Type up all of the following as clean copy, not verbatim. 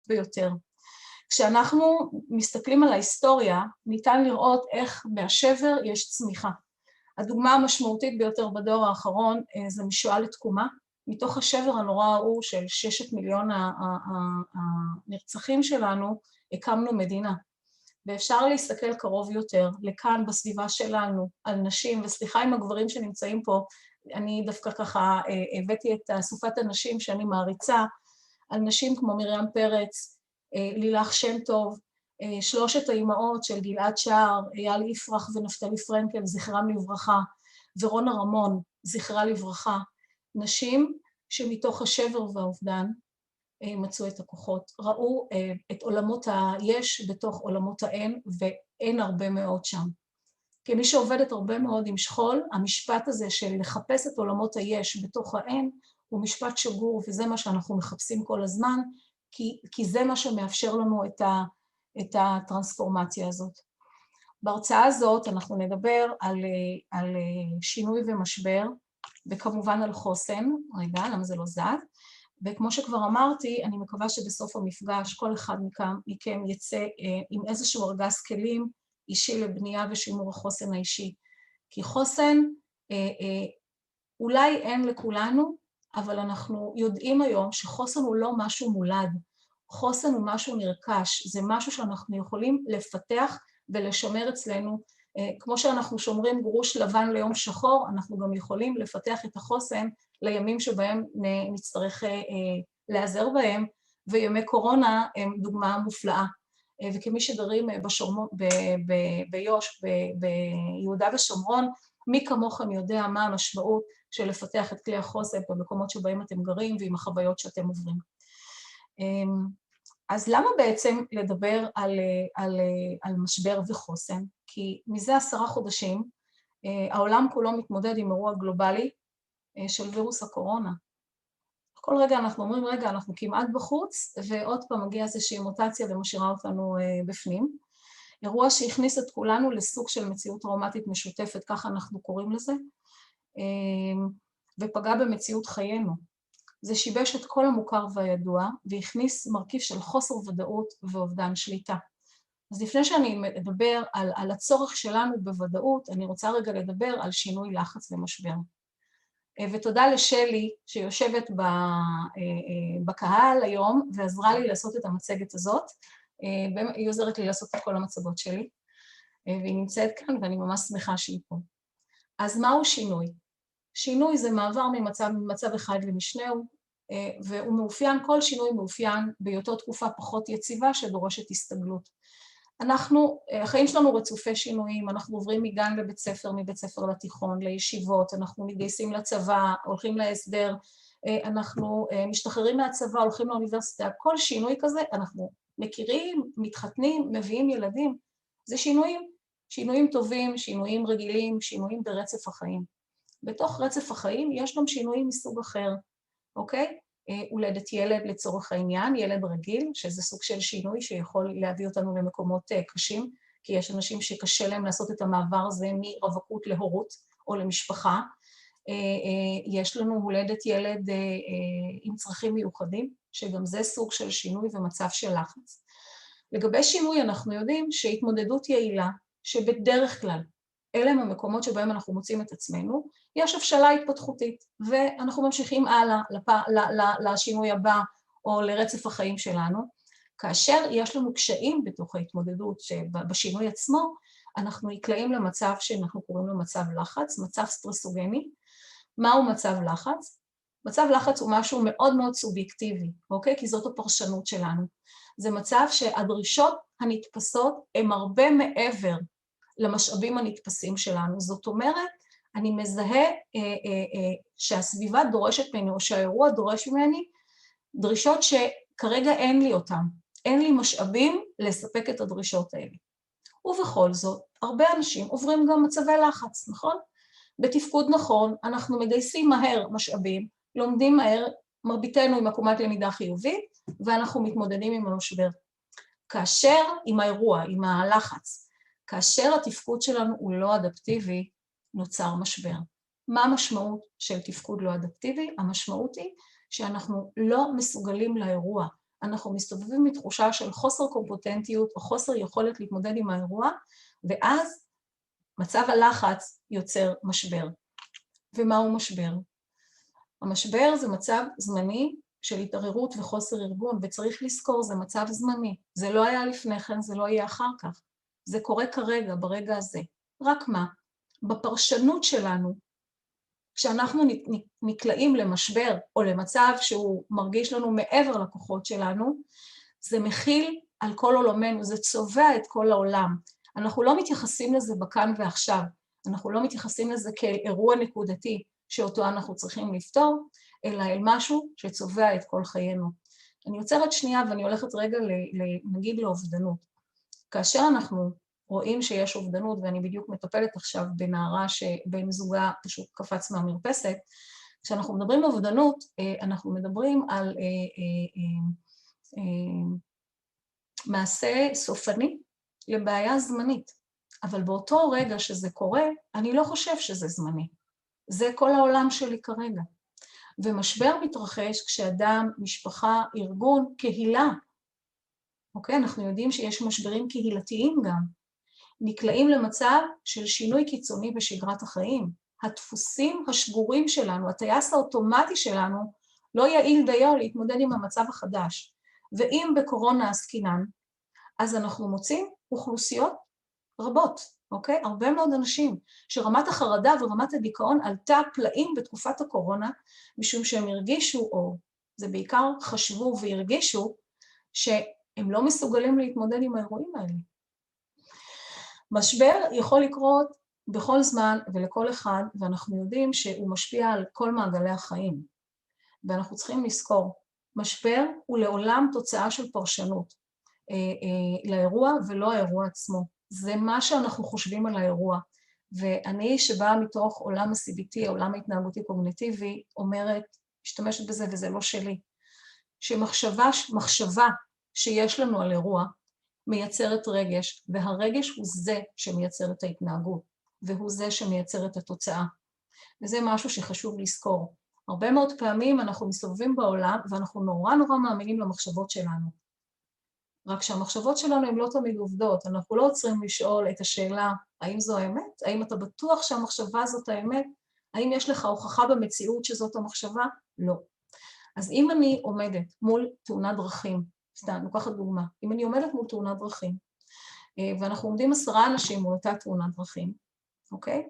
ביותר. כשאנחנו מסתכלים על ההיסטוריה, ניתן לראות איך מהשבר יש צמיחה. הדוגמה המשמעותית ביותר בדור האחרון זה משואה לתקומה, מתוך השבר הנורא ההוא של 6 מיליון הנרצחים שלנו, הקמנו מדינה. ואפשר להסתכל קרוב יותר, לכאן בסביבה שלנו, על נשים, וסליחה עם הגברים שנמצאים פה, אני דווקא ככה הבאתי את אסופת הנשים שאני מעריצה, על נשים כמו מרים פרץ, לילך שם טוב, 3 האימהות של גלעד שער, אייל יפרח ונפתלי פרנקל, זכרם לברכה, ורונה רמון, זכרה לברכה, נשים שמתוך השבר והאובדן מצאו את הכוחות, ראו את עולמות היש בתוך עולמות האין, ואין הרבה מאוד שם. כמי שעובדת הרבה מאוד עם שכול, המשפט הזה של לחפש את עולמות היש בתוך האין, הוא משפט שגור, וזה מה שאנחנו מחפשים כל הזמן, כי זה מה שמאפשר לנו את הטרנספורמציה הזאת. בהרצאה הזאת אנחנו נדבר על שינוי ומשבר, וכמובן על חוסן, רגע, למה זה לא זז, וכמו שכבר אמרתי, אני מקווה שבסוף המפגש כל אחד מכם יצא עם איזשהו ארגז כלים אישי לבנייה ושימור החוסן האישי. כי חוסן אולי אין לכולנו, אבל אנחנו יודעים היום שחוסן הוא לא משהו מולד, חוסן הוא משהו נרכש, זה משהו שאנחנו יכולים לפתח ולשמר אצלנו, כמו שאנחנו שומרים גרוש לבן ליום שחור, אנחנו גם יכולים לפתח את החוסן לימים שבהם נצטרך להיעזר בהם, וימי קורונה הם דוגמה מופלאה. וכמי שגרים ביו"ש, ביהודה ושומרון, מי כמוכם יודע מה המשמעות של לפתח את כלי החוסן במקומות שבהם אתם גרים ועם החוויות שאתם עוברים. אז למה בעצם לדבר על משבר וחוסן? כי מזה 10 חודשים העולם כולו מתמודד עם אירוע גלובלי של וירוס הקורונה. כל רגע אנחנו אומרים, רגע, אנחנו כמעט בחוץ, ועוד פעם מגיעה איזושהי מוטציה ומשאירה אותנו בפנים. אירוע שהכניס את כולנו לסוג של מציאות טראומטית משותפת, ככה אנחנו קוראים לזה, ופגע במציאות חיינו. זה שיבש את כל המוכר והידוע, והכניס מרכיב של חוסר ודאות ואובדן שליטה. אז לפני שאני אדבר על הצורך שלנו בוודאות, אני רוצה רגע לדבר על שינוי לחץ ומשבר. ותודה לשלי שיושבת בקהל היום, ועזרה לי לעשות את המצגת הזאת. היא עוזרת לי לעשות את כל המצגות שלי, והיא נמצאת כאן ואני ממש שמחה שהיא פה. אז מהו שינוי? שינוי זה מעבר ממצב אחד למשנהו, והוא מאופיין, כל שינוי מאופיין בהיותו תקופה פחות יציבה שדורשת הסתגלות. החיים שלנו רצופי שינויים, אנחנו עוברים מגן לבית ספר, מבית ספר לתיכון, לישיבות, אנחנו מתגייסים לצבא, הולכים להסדר, אנחנו משתחררים מהצבא, הולכים לאוניברסיטה, כל שינוי כזה אנחנו מכירים, מתחתנים, מביאים ילדים, זה שינויים טובים, שינויים רגילים, שינויים ברצף החיים. בתוך רצף החיים יש גם שינויים מסוג אחר, אוקיי? הולדת ילד לצורך העניין, ילד רגיל, שזה סוג של שינוי שיכול להביא אותנו למקומות קשים, כי יש אנשים שקשה להם לעשות את המעבר הזה מרווקות להורות או למשפחה. יש לנו הולדת ילד עם צרכים מיוחדים, שגם זה סוג של שינוי ומצב של לחץ. לגבי שינוי אנחנו יודעים שהתמודדות יעילה, שבדרך כלל אלה הם המקומות שבהם אנחנו מוצאים את עצמנו, יש הבשלה התפתחותית, ואנחנו ממשיכים הלאה לשינוי הבא או לרצף החיים שלנו. כאשר יש לנו קשיים בתוך ההתמודדות שבשינוי עצמו, אנחנו נקלעים למצב שאנחנו קוראים לו מצב לחץ, מצב סטרסוגני. מהו מצב לחץ? מצב לחץ הוא משהו מאוד מאוד סובייקטיבי, אוקיי? כי זאת הפרשנות שלנו. זה מצב שהדרישות הנתפסות הן הרבה מעבר למשאבים הנתפסים שלנו. זאת אומרת, אני מזהה שהסביבה דורשת ממני, או שהאירוע דורש ממני, דרישות שכרגע אין לי אותן. אין לי משאבים לספק את הדרישות האלה. ובכל זאת, הרבה אנשים עוברים גם מצבי לחץ, נכון? בתפקוד נכון, אנחנו מגייסים מהר משאבים, לומדים מהר, מרביתנו עם עקומת למידה חיובית, ואנחנו מתמודדים עם המשבר. כאשר, עם האירוע, עם הלחץ, כאשר התפקוד שלנו הוא לא אדפטיבי, נוצר משבר. מה המשמעות של תפקוד לא אדפטיבי? המשמעות היא שאנחנו לא מסוגלים לאירוע, אנחנו מסתובבים מתחושה של חוסר קומפוטנטיות או חוסר יכולת להתמודד עם האירוע, ואז מצב הלחץ יוצר משבר. ומהו משבר? המשבר זה מצב זמני של התערערות וחוסר ארגון, וצריך לזכור, זה מצב זמני. זה לא היה לפני כן, זה לא יהיה אחר כך. זה קורה כרגע, ברגע הזה. רק מה? בפרשנות שלנו, כשאנחנו נקלעים למשבר או למצב שהוא מרגיש לנו מעבר לכוחות שלנו, זה מכיל על כל עולמנו, זה צובע את כל העולם. אנחנו לא מתייחסים לזה בכאן ועכשיו, אנחנו לא מתייחסים לזה כאירוע נקודתי שאותו אנחנו צריכים לפתור, אלא אל משהו שצובע את כל חיינו. אני עוצרת שנייה ואני הולכת רגע נגיד לאובדנות. כאשר אנחנו רואים שיש אובדנות, ואני בדיוק מטפלת עכשיו בנערה שבן זוגה פשוט קפץ מהמרפסת, כשאנחנו מדברים על אובדנות, אנחנו מדברים על מעשה סופני לבעיה זמנית, אבל באותו רגע שזה קורה, אני לא חושב שזה זמני. זה כל העולם שלי כרגע. ומשבר מתרחש כשאדם, משפחה, ארגון, קהילה, אוקיי? אנחנו יודעים שיש משברים קהילתיים גם, נקלעים למצב של שינוי קיצוני בשגרת החיים. הדפוסים השגורים שלנו, הטייס האוטומטי שלנו, לא יעיל דיו להתמודד עם המצב החדש. ואם בקורונה עסקינן, אז אנחנו מוצאים אוכלוסיות רבות, אוקיי? הרבה מאוד אנשים שרמת החרדה ורמת הדיכאון עלתה פלאים בתקופת הקורונה, משום שהם הרגישו, או זה בעיקר חשבו והרגישו, שהם לא מסוגלים להתמודד עם האירועים האלה. משבר יכול לקרות בכל זמן ולכל אחד, ואנחנו יודעים שהוא משפיע על כל מעגלי החיים. ואנחנו צריכים לזכור, משבר הוא לעולם תוצאה של פרשנות לאירוע ולא האירוע עצמו. זה מה שאנחנו חושבים על האירוע. ואני שבאה מתוך עולם ה-CBT, העולם ההתנהגותי קוגניטיבי, אומרת, משתמשת בזה וזה לא שלי, שמחשבה שיש לנו על אירוע, מייצרת רגש, והרגש הוא זה שמייצר את ההתנהגות, והוא זה שמייצר את התוצאה. וזה משהו שחשוב לזכור. הרבה מאוד פעמים אנחנו מסתובבים בעולם, ואנחנו נורא מאמינים למחשבות שלנו. רק שהמחשבות שלנו הן לא תמיד עובדות, אנחנו לא עוצרים לשאול את השאלה, האם זו האמת? האם אתה בטוח שהמחשבה זאת האמת? האם יש לך הוכחה במציאות שזאת המחשבה? לא. אז אם אני עומדת מול תאונת דרכים, סתם, לוקחת דוגמה, אם אני עומדת מול תאונת דרכים, ואנחנו עומדים 10 אנשים מול אותה תאונת דרכים, אוקיי?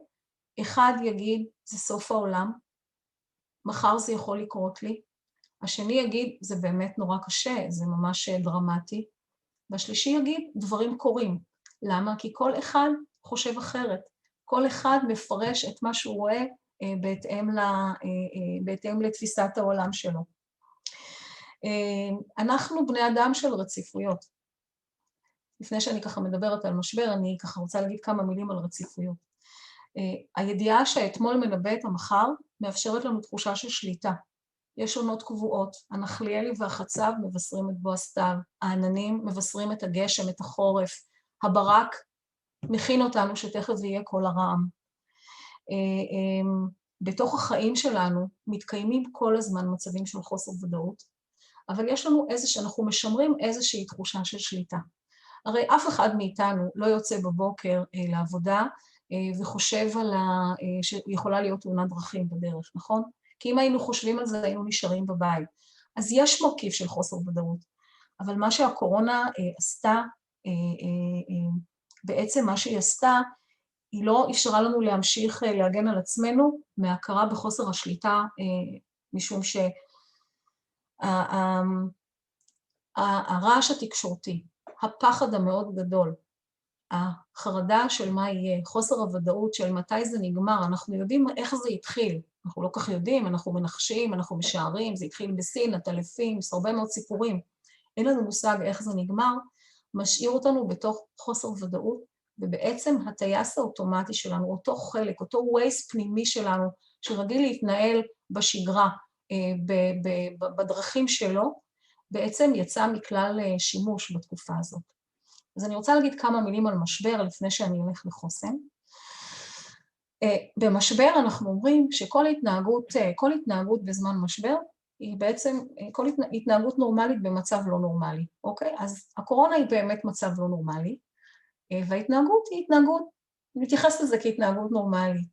אחד יגיד, זה סוף העולם, מחר זה יכול לקרות לי, השני יגיד, זה באמת נורא קשה, זה ממש דרמטי, והשלישי יגיד, דברים קורים. למה? כי כל אחד חושב אחרת, כל אחד מפרש את מה שהוא רואה בהתאם לתפיסת העולם שלו. אנחנו בני אדם של רציפויות. לפני שאני ככה מדברת על משבר, אני ככה רוצה להגיד כמה מילים על רציפויות. הידיעה שאתמול מנבא את המחר, מאפשרת לנו תחושה של שליטה. יש עונות קבועות, הנחליאלי והחצב מבשרים את בוא הסתיו, העננים מבשרים את הגשם, את החורף, הברק מכין אותנו שתכף יהיה כל הרעם. בתוך החיים שלנו מתקיימים כל הזמן מצבים של חוסר ודאות, אבל יש לנו שאנחנו משמרים איזושהי תחושה של שליטה. הרי אף אחד מאיתנו לא יוצא בבוקר לעבודה וחושב שיכולה להיות תאונת דרכים בדרך, נכון? כי אם היינו חושבים על זה, היינו נשארים בבית. אז יש מרכיב של חוסר ודאות, אבל מה שהקורונה עשתה, בעצם מה שהיא עשתה, היא לא אפשרה לנו להמשיך להגן על עצמנו מהכרה בחוסר השליטה, משום הרעש התקשורתי, הפחד המאוד גדול, החרדה של מה יהיה, חוסר הוודאות של מתי זה נגמר, אנחנו יודעים איך זה התחיל, אנחנו לא כך יודעים, אנחנו מנחשים, אנחנו משערים, זה התחיל בסין, הטלפים, הרבה מאוד סיפורים, אין לנו מושג איך זה נגמר, משאיר אותנו בתוך חוסר ודאות, ובעצם הטייס האוטומטי שלנו, אותו חלק, אותו ווייס פנימי שלנו, שרגיל להתנהל בשגרה, בדרכים שלו, בעצם יצא מכלל שימוש בתקופה הזאת. אז אני רוצה להגיד כמה מילים על משבר לפני שאני הולך לחוסן. במשבר אנחנו אומרים שכל התנהגות בזמן משבר היא בעצם כל התנהגות נורמלית במצב לא נורמלי, אוקיי? אז הקורונה היא באמת מצב לא נורמלי, וההתנהגות היא התנהגות, נתייחס לזה כהתנהגות נורמלית.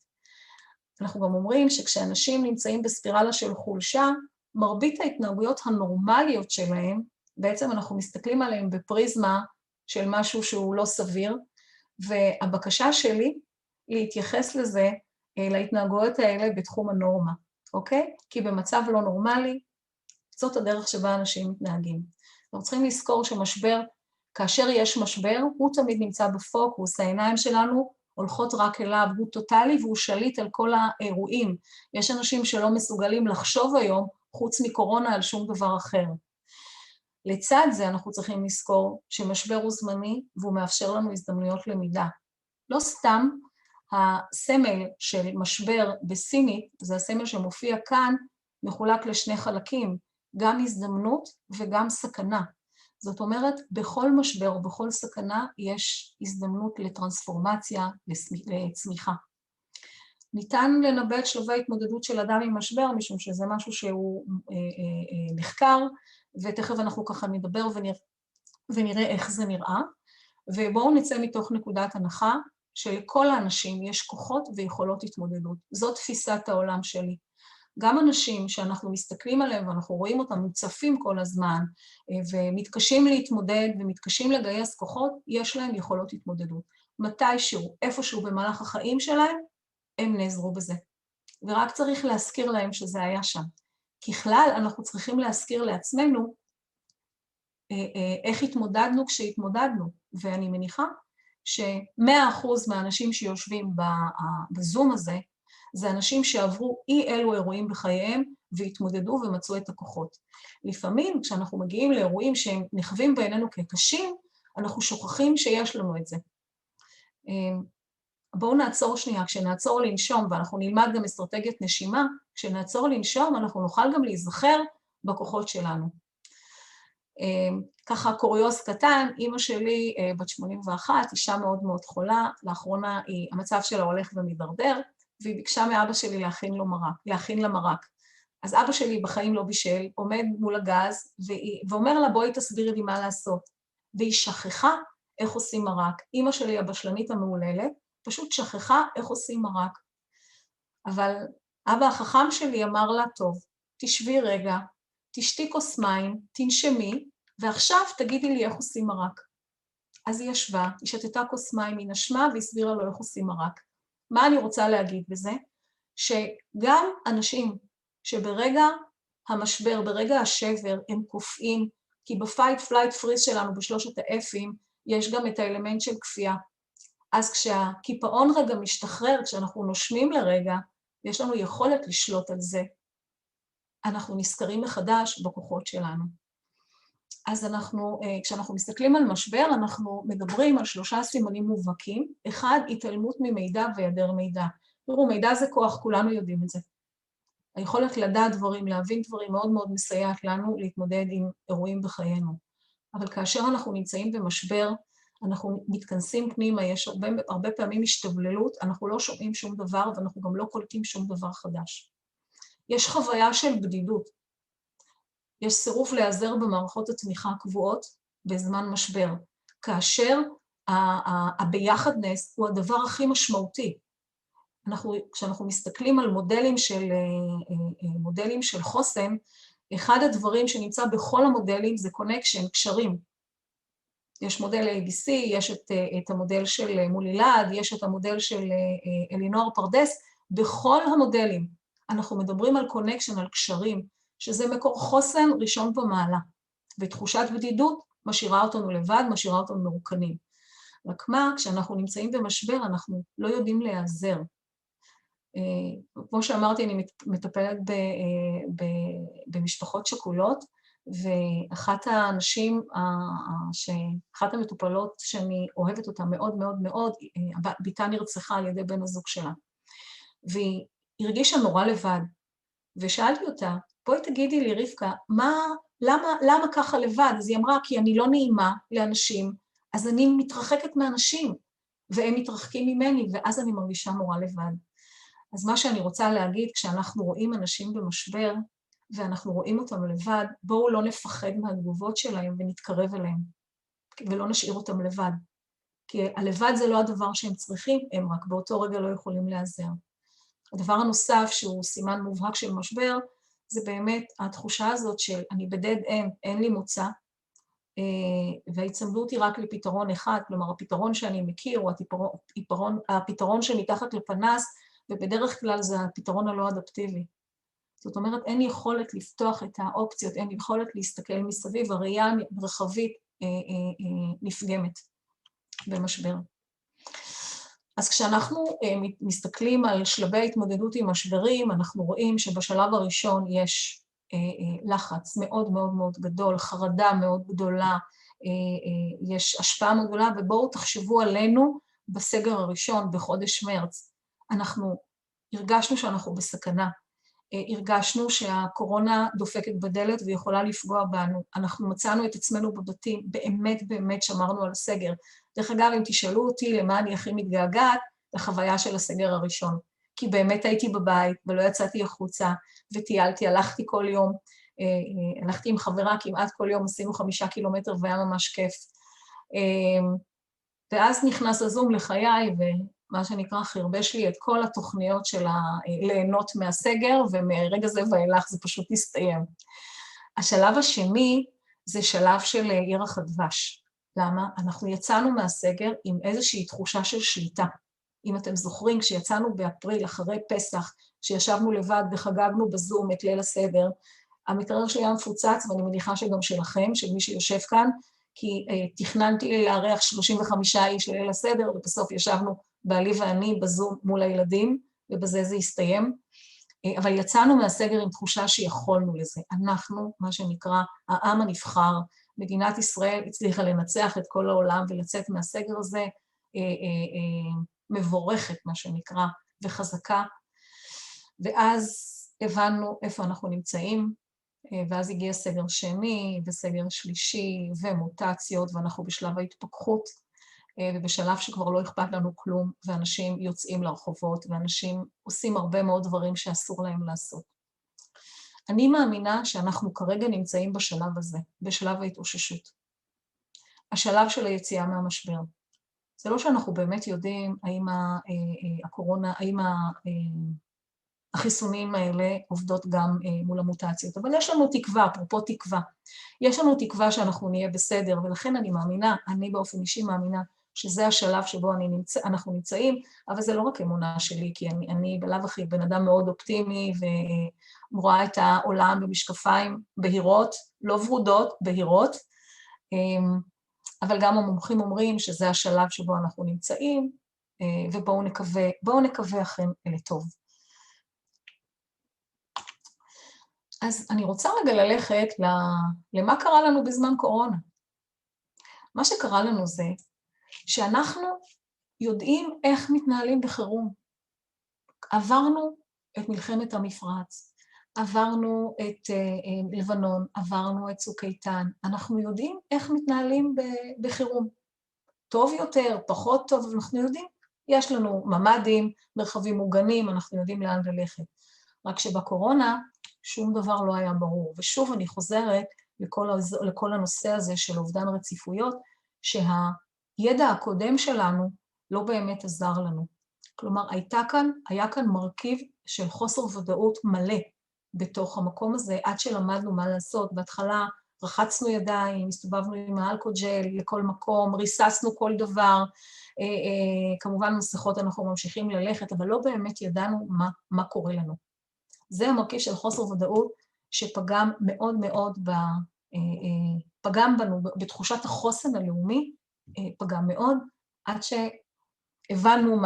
אנחנו גם אומרים שכשאנשים נמצאים בספירלה של חולשה, מרבית ההתנהגויות הנורמליות שלהם, בעצם אנחנו מסתכלים עליהם בפריזמה של משהו שהוא לא סביר, והבקשה שלי להתייחס לזה, להתנהגויות האלה בתחום הנורמה, אוקיי? כי במצב לא נורמלי, זאת הדרך שבה אנשים מתנהגים. אנחנו צריכים לזכור שמשבר, כאשר יש משבר, הוא תמיד נמצא בפוקוס, העיניים שלנו הולכות רק אליו, הוא טוטלי והוא שליט על כל האירועים. יש אנשים שלא מסוגלים לחשוב היום, חוץ מקורונה, על שום דבר אחר. לצד זה אנחנו צריכים לזכור שמשבר הוא זמני והוא מאפשר לנו הזדמנויות למידה. לא סתם הסמל של משבר בסינית, זה הסמל שמופיע כאן, מחולק לשני חלקים, גם הזדמנות וגם סכנה. זאת אומרת, בכל משבר או בכל סכנה יש הזדמנות לטרנספורמציה, לצמיחה. ניתן לנבא את שלבי ההתמודדות של אדם עם משבר, משום שזה משהו שהוא נחקר, ותכף אנחנו ככה נדבר ונראה איך זה נראה, ובואו נצא מתוך נקודת הנחה שלכל האנשים יש כוחות ויכולות התמודדות. זאת תפיסת העולם שלי. גם אנשים שאנחנו מסתכלים עליהם ואנחנו רואים אותם מוצפים כל הזמן ומתקשים להתמודד ומתקשים לגייס כוחות, יש להם יכולות התמודדות. מתישהו, איפשהו במהלך החיים שלהם, הם נעזרו בזה. ורק צריך להזכיר להם שזה היה שם. ככלל, אנחנו צריכים להזכיר לעצמנו איך התמודדנו כשהתמודדנו, ואני מניחה ש100% מהאנשים שיושבים בזום הזה, זה אנשים שעברו אי אלו אירועים בחייהם והתמודדו ומצאו את הכוחות. לפעמים כשאנחנו מגיעים לאירועים שהם נחווים בעינינו כקשים, אנחנו שוכחים שיש לנו את זה. בואו נעצור שנייה, כשנעצור לנשום, ואנחנו נלמד גם אסטרטגיית נשימה, כשנעצור לנשום אנחנו נוכל גם להיזכר בכוחות שלנו. ככה קוריוז קטן, אמא שלי בת 81, אישה מאוד מאוד חולה, לאחרונה המצב שלה הולך ומדרדר, והיא ביקשה מאבא שלי להכין לה מרק. אז אבא שלי בחיים לא בישל, עומד מול הגז, ואומר לה בואי תסבירי לי מה לעשות. והיא שכחה איך עושים מרק. אמא שלי הבשלנית המעוללת, פשוט שכחה איך עושים מרק. אבל אבא החכם שלי אמר לה, טוב, תשבי רגע, תשתי כוס מים, תנשמי, ועכשיו תגידי לי איך עושים מרק. אז היא ישבה, היא שתתה כוס מים, היא נשמה והסבירה לו איך עושים מרק. מה אני רוצה להגיד בזה? שגם אנשים שברגע המשבר, ברגע השבר, הם קופאים, כי בפייט, פלייט, פריז שלנו, בשלושת האפים, יש גם את האלמנט של כפייה. אז כשהקיפאון רגע משתחרר, כשאנחנו נושמים לרגע, יש לנו יכולת לשלוט על זה. אנחנו נזכרים מחדש בכוחות שלנו. אז כשאנחנו מסתכלים על משבר, אנחנו מדברים על 3 סימנים מובהקים. 1, התעלמות ממידע והיעדר מידע. תראו, מידע זה כוח, כולנו יודעים את זה. היכולת לדעת דברים, להבין דברים, מאוד מאוד מסייעת לנו להתמודד עם אירועים בחיינו. אבל כאשר אנחנו נמצאים במשבר, אנחנו מתכנסים פנימה, יש הרבה פעמים השתבללות, אנחנו לא שומעים שום דבר ואנחנו גם לא קולטים שום דבר חדש. יש חוויה של בדידות. יש סירוב להיעזר במערכות התמיכה הקבועות בזמן משבר, כאשר הביחדנס הוא הדבר הכי משמעותי. כשאנחנו מסתכלים על מודלים של חוסן, אחד הדברים שנמצא בכל המודלים זה קונקשן, קשרים. יש מודל ABC, יש את המודל של מולילד, יש את המודל של אלינור פרדס, בכל המודלים אנחנו מדברים על קונקשן, על קשרים, שזה מקור חוסן ראשון במעלה, ותחושת בדידות משאירה אותנו לבד, משאירה אותנו מרוקנים. רק מה, כשאנחנו נמצאים במשבר, אנחנו לא יודעים להיעזר. כמו שאמרתי, אני מטפלת במשפחות שכולות, ואחת המטופלות שאני אוהבת אותה מאוד מאוד מאוד, ביתה נרצחה על ידי בן הזוג שלה. והיא הרגישה נורא לבד, ושאלתי אותה, בואי תגידי לי, רבקה, למה ככה לבד? אז היא אמרה, כי אני לא נעימה לאנשים, אז אני מתרחקת מאנשים, והם מתרחקים ממני, ואז אני מרגישה נורא לבד. אז מה שאני רוצה להגיד, כשאנחנו רואים אנשים במשבר, ואנחנו רואים אותם לבד, בואו לא נפחד מהתגובות שלהם ונתקרב אליהם, ולא נשאיר אותם לבד. כי הלבד זה לא הדבר שהם צריכים, הם רק באותו רגע לא יכולים להיעזר. הדבר הנוסף שהוא סימן מובהק של משבר, זה באמת התחושה הזאת של אני בדד אנד, אין לי מוצא, וההצמדות היא רק לפתרון אחד, כלומר הפתרון שאני מכיר הוא הפתרון שמתחת לפנס, ובדרך כלל זה הפתרון הלא אדפטיבי. זאת אומרת, אין יכולת לפתוח את האופציות, אין יכולת להסתכל מסביב, הראייה הרחבית נפגמת במשבר. אז כשאנחנו מסתכלים על שלבי ההתמודדות עם משברים, אנחנו רואים שבשלב הראשון יש לחץ מאוד מאוד מאוד גדול, חרדה מאוד גדולה, יש השפעה מאוד גדולה, ובואו תחשבו עלינו בסגר הראשון, בחודש מרץ. אנחנו הרגשנו שאנחנו בסכנה, הרגשנו שהקורונה דופקת בדלת ויכולה לפגוע בנו, אנחנו מצאנו את עצמנו בבתים, באמת באמת שמרנו על הסגר. דרך אגב, אם תשאלו אותי למה אני הכי מתגעגעת, לחוויה של הסגר הראשון. כי באמת הייתי בבית ולא יצאתי החוצה וטיילתי, הלכתי כל יום, הלכתי עם חברה כמעט כל יום, עשינו 5 קילומטר והיה ממש כיף. ואז נכנס הזום לחיי ומה שנקרא חרבש לי את כל התוכניות של ליהנות מהסגר, ומרגע זה ואילך זה פשוט הסתיים. השלב השני זה שלב של ירח הדבש. למה? אנחנו יצאנו מהסגר עם איזושהי תחושה של שליטה. אם אתם זוכרים, כשיצאנו באפריל אחרי פסח, כשישבנו לבד וחגגנו בזום את ליל הסדר, המקרר שלי היה מפוצץ, ואני מניחה שגם שלכם, של מי שיושב כאן, כי תכננתי לארח 35 איש לליל הסדר, ובסוף ישבנו בעלי ואני בזום מול הילדים, ובזה זה הסתיים. אבל יצאנו מהסגר עם תחושה שיכולנו לזה. אנחנו, מה שנקרא, העם הנבחר, מדינת ישראל הצליחה לנצח את כל העולם ולצאת מהסגר הזה מבורכת, מה שנקרא, וחזקה. ואז הבנו איפה אנחנו נמצאים, ואז הגיע סגר שני וסגר שלישי ומוטציות, ואנחנו בשלב ההתפכחות, ובשלב שכבר לא אכפת לנו כלום, ואנשים יוצאים לרחובות, ואנשים עושים הרבה מאוד דברים שאסור להם לעשות. אני מאמינה שאנחנו כרגע נמצאים בשלב הזה, בשלב ההתאוששות. השלב של היציאה מהמשבר. זה לא שאנחנו באמת יודעים האם הקורונה, האם החיסונים האלה עובדות גם מול המוטציות, אבל יש לנו תקווה, אפרופו תקווה. יש לנו תקווה שאנחנו נהיה בסדר, ולכן אני מאמינה, אני באופן אישי מאמינה, שזה השלב שבו אנחנו נמצאים, אבל זה לא רק אמונה שלי, כי אני בלב הכי בן אדם מאוד אופטימי, ורואה את העולם במשקפיים בהירות, לא ורודות, בהירות, אבל גם המומחים אומרים שזה השלב שבו אנחנו נמצאים, ובואו נקווה אכן לטוב. אז אני רוצה רגע ללכת למה קרה לנו בזמן קורונה. מה שקרה לנו זה שאנחנו יודעים איך מתנהלים בחירום. עברנו את מלחמת המפרץ, עברנו את לבנון, עברנו את צוק איתן, אנחנו יודעים איך מתנהלים בחירום. טוב יותר, פחות טוב, אנחנו יודעים. יש לנו ממ"דים, מרחבים מוגנים, אנחנו יודעים לאן ללכת. רק שבקורונה שום דבר לא היה ברור. ושוב אני חוזרת לכל הנושא הזה של אובדן רציפויות, שהידע הקודם שלנו לא באמת עזר לנו. כלומר, היה כאן מרכיב של חוסר ודאות מלא בתוך המקום הזה, עד שלמדנו מה לעשות. בהתחלה רחצנו ידיים, הסתובבנו עם האלכוג'ל לכל מקום, ריססנו כל דבר, כמובן מסכות אנחנו ממשיכים ללכת, אבל לא באמת ידענו מה קורה לנו. זה המרכיב של חוסר ודאות שפגם מאוד מאוד, פגם בנו, בתחושת החוסן הלאומי, פגם מאוד, עד שהבנו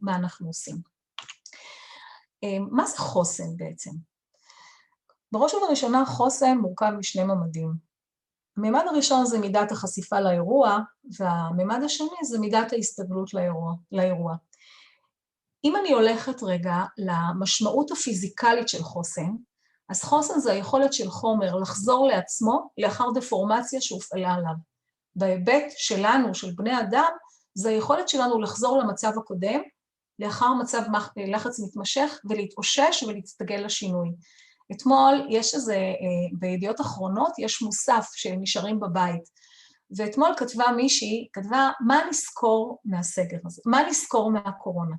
מה אנחנו עושים. מה זה חוסן בעצם? בראש ובראשונה חוסן מורכב משני ממדים. הממד הראשון זה מידת החשיפה לאירוע, והממד השני זה מידת ההסתגלות לאירוע. אם אני הולכת רגע למשמעות הפיזיקלית של חוסן, אז חוסן זה היכולת של חומר לחזור לעצמו לאחר דפורמציה שהופעלה עליו. בהיבט שלנו, של בני אדם, זה היכולת שלנו לחזור למצב הקודם, לאחר מצב לחץ מתמשך ולהתאושש ולהסתגל לשינוי. אתמול יש בידיעות אחרונות יש מוסף שנשארים בבית, ואתמול כתבה מישהי, כתבה, מה נזכור מהסגר הזה? מה נזכור מהקורונה?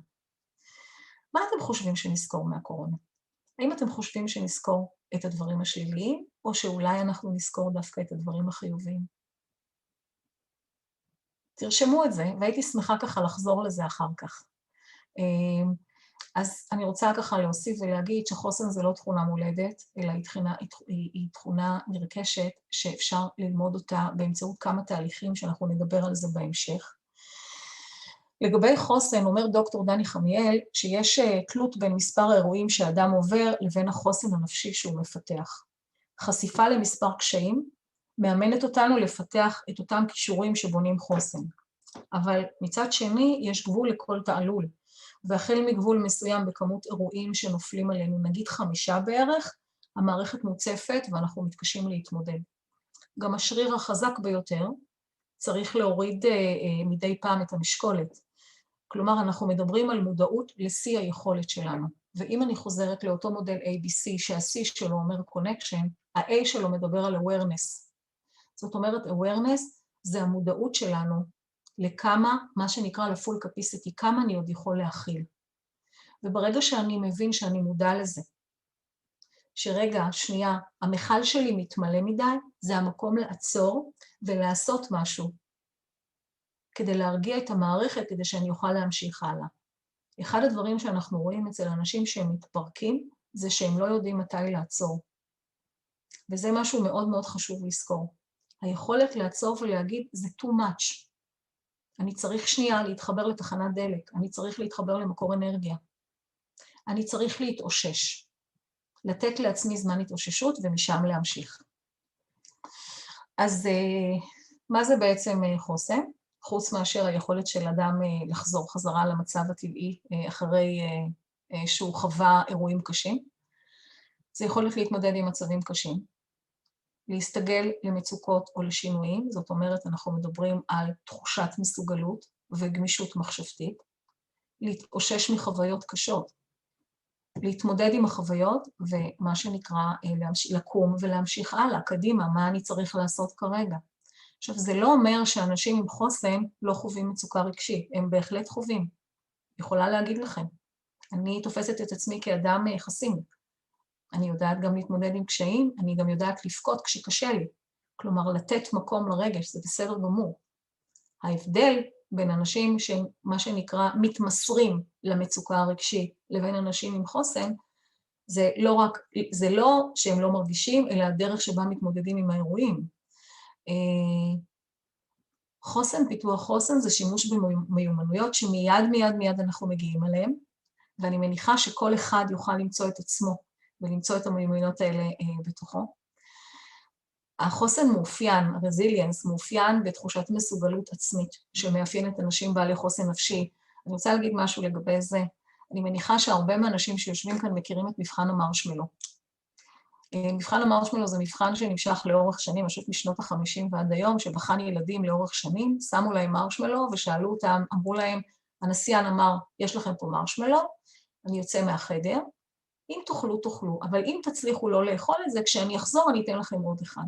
מה אתם חושבים שנזכור מהקורונה? האם אתם חושבים שנזכור את הדברים השליליים, או שאולי אנחנו נזכור דווקא את הדברים החיוביים? תרשמו את זה, והייתי שמחה ככה לחזור לזה אחר כך. אז אני רוצה ככה להוסיף ולהגיד שחוסן זה לא תכונה מולדת, אלא היא תכונה נרכשת שאפשר ללמוד אותה באמצעות כמה תהליכים שאנחנו נדבר על זה בהמשך. לגבי חוסן, אומר דוקטור דני חמיאל, שיש תלות בין מספר האירועים שאדם עובר לבין החוסן הנפשי שהוא מפתח. חשיפה למספר קשיים מאמנת אותנו לפתח את אותם כישורים שבונים חוסן. אבל מצד שני, יש גבול לכל תעלול, והחל מגבול מסוים בכמות אירועים שנופלים עלינו, נגיד 5 בערך, המערכת מוצפת ואנחנו מתקשים להתמודד. גם השריר החזק ביותר צריך להוריד מדי פעם את המשקולת. כלומר, אנחנו מדברים על מודעות לשיא היכולת שלנו. ואם אני חוזרת לאותו מודל ABC, שה-C שלו אומר connection, ה-A שלו מדבר על awareness. זאת אומרת, awareness זה המודעות שלנו לכמה, מה שנקרא ל-full capacity, כמה אני עוד יכול להכיל. וברגע שאני מבין שאני מודע לזה, שרגע, שנייה, המכל שלי מתמלא מדי, זה המקום לעצור ולעשות משהו, כדי להרגיע את המערכת, כדי שאני אוכל להמשיך הלאה. אחד הדברים שאנחנו רואים אצל אנשים שהם מתפרקים, זה שהם לא יודעים מתי לעצור. וזה משהו מאוד מאוד חשוב לזכור. היכולת לעצור ולהגיד, זה too much. אני צריך שנייה להתחבר לתחנת דלק, אני צריך להתחבר למקור אנרגיה. אני צריך להתאושש. לתת לעצמי זמן התאוששות ומשם להמשיך. אז מה זה בעצם חוסן? חוץ מאשר היכולת של אדם לחזור חזרה למצב הטבעי אחרי שהוא חווה אירועים קשים. זה יכולת להתמודד עם מצבים קשים, להסתגל למצוקות או לשינויים, זאת אומרת אנחנו מדברים על תחושת מסוגלות וגמישות מחשבתית, להתאושש מחוויות קשות, להתמודד עם החוויות ומה שנקרא לקום ולהמשיך הלאה, קדימה, מה אני צריך לעשות כרגע. עכשיו, זה לא אומר שאנשים עם חוסן לא חווים מצוקה רגשית, הם בהחלט חווים. יכולה להגיד לכם, אני תופסת את עצמי כאדם חסין. אני יודעת גם להתמודד עם קשיים, אני גם יודעת לבכות כשקשה לי. כלומר, לתת מקום לרגש, זה בסדר גמור. ההבדל בין אנשים שמה שנקרא מתמסרים למצוקה הרגשית לבין אנשים עם חוסן, זה לא שהם לא מרגישים, אלא הדרך שבה מתמודדים עם האירועים. חוסן, פיתוח חוסן, זה שימוש במיומנויות שמיד אנחנו מגיעים אליהם, ואני מניחה שכל אחד יוכל למצוא את עצמו ולמצוא את המיומנויות האלה בתוכו. החוסן מאופיין, רזיליאנס, מאופיין בתחושת מסוגלות עצמית, שמאפיינת אנשים בעלי חוסן נפשי. אני רוצה להגיד משהו לגבי זה. אני מניחה שהרבה מהאנשים שיושבים כאן מכירים את מבחן המרשמלו. מבחן המרשמלו זה מבחן שנמשך לאורך שנים, פשוט משנות ה-50 ועד היום, שבחן ילדים לאורך שנים, שמו להם מרשמלו ושאלו אותם, אמרו להם, הנסיין אמר, יש לכם פה מרשמלו, אני יוצא מהחדר, אם תאכלו, תאכלו, אבל אם תצליחו לא לאכול את זה, כשאני אחזור אני אתן לכם עוד אחד.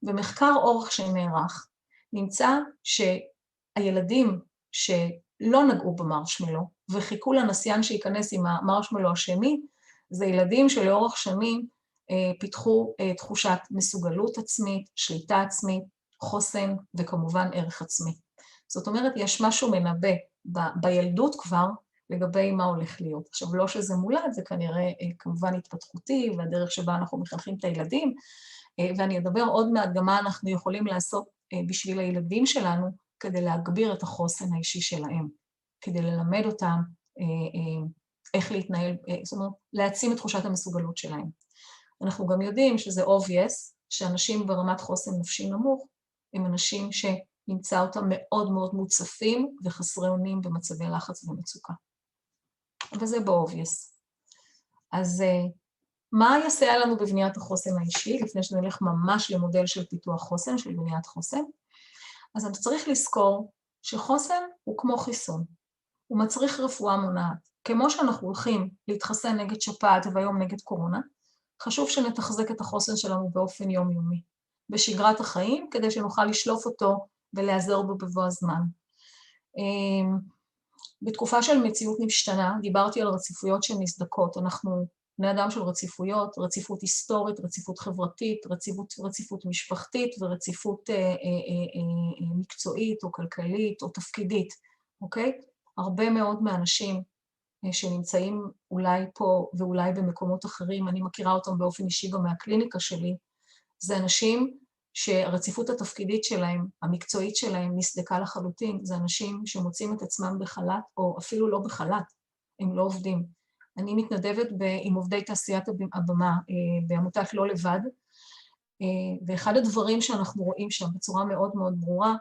במחקר אורך שנערך, נמצא שהילדים שלא נגעו במרשמלו, וחיכו לנסיין שייכנס עם המרשמלו השני, זה ילדים שלאורך שנים פיתחו תחושת מסוגלות עצמית, שליטה עצמית, חוסן וכמובן ערך עצמי. זאת אומרת, יש משהו מנבא בילדות כבר לגבי מה הולך להיות. עכשיו, לא שזה מולד, זה כנראה כמובן התפתחותי, והדרך שבה אנחנו מחנכים את הילדים, ואני אדבר עוד מעט גם מה אנחנו יכולים לעשות בשביל הילדים שלנו, כדי להגביר את החוסן האישי שלהם, כדי ללמד אותם איך להתנהל, זאת אומרת, להעצים את תחושת המסוגלות שלהם. אנחנו גם יודעים שזה obvious, שאנשים ברמת חוסן נפשי נמוך, הם אנשים שנמצא אותם מאוד מאוד מוצפים וחסרי אונים במצבי לחץ ומצוקה. וזה ב-obvious. אז מה יסייע לנו בבניית החוסן האישי, לפני שנלך ממש למודל של פיתוח חוסן, של בניית חוסן? אז אתה צריך לזכור שחוסן הוא כמו חיסון. הוא מצריך רפואה מונעת. כמו שאנחנו הולכים להתחסן נגד שפעת והיום נגד קורונה, חשוב שנתחזק את החוסן שלנו באופן יומיומי, בשגרת החיים, כדי שנוכל לשלוף אותו ולהיעזר בו בבוא הזמן. בתקופה של מציאות משתנה, דיברתי על רציפויות שנסדקות, אנחנו בני אדם של רציפויות, רציפות היסטורית, רציפות חברתית, רציפות משפחתית ורציפות מקצועית או כלכלית או תפקידית, אוקיי? הרבה מאוד מהאנשים שנמצאים אולי פה ואולי במקומות אחרים, אני מכירה אותם באופן אישי גם מהקליניקה שלי, זה אנשים שהרציפות התפקידית שלהם, המקצועית שלהם, נסדקה לחלוטין. זה אנשים שמוצאים את עצמם בחל"ת, או אפילו לא בחל"ת, הם לא עובדים. אני מתנדבת עם עובדי תעשיית הבמה בעמותת לא לבד, ואחד הדברים שאנחנו רואים שם בצורה מאוד מאוד ברורה,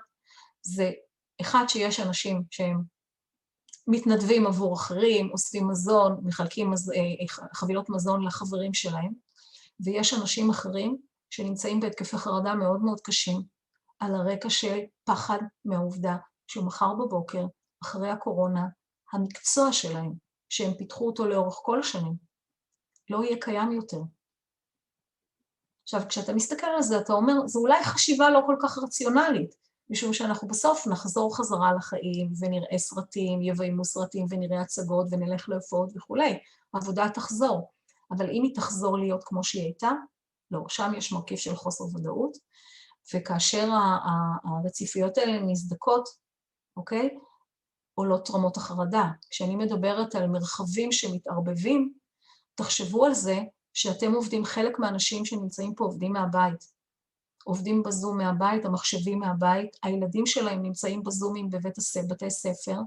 זה אחד שיש אנשים שהם מתנדבים עבור אחרים, אוספים מזון, מחלקים חבילות מזון לחברים שלהם, ויש אנשים אחרים שנמצאים בהתקפי חרדה מאוד מאוד קשים, על הרקע של פחד מהעובדה שמחר בבוקר, אחרי הקורונה, המקצוע שלהם, שהם פיתחו אותו לאורך כל השנים, לא יהיה קיים יותר. עכשיו, כשאתה מסתכל על זה, אתה אומר, זו אולי חשיבה לא כל כך רציונלית, משום שאנחנו בסוף נחזור חזרה לחיים, ונראה סרטים, יביימו סרטים, ונראה הצגות, ונלך להופעות וכולי. העבודה תחזור. אבל אם היא תחזור להיות כמו שהיא הייתה, לא, שם יש מרכיב של חוסר ודאות, וכאשר הרציפויות האלה נזדקות, אוקיי? עולות רמות החרדה. כשאני מדברת על מרחבים שמתערבבים, תחשבו על זה שאתם עובדים, חלק מהאנשים שנמצאים פה עובדים מהבית. עובדים בזום מהבית, המחשבים מהבית, הילדים שלהם נמצאים בזומים בבתי ספר,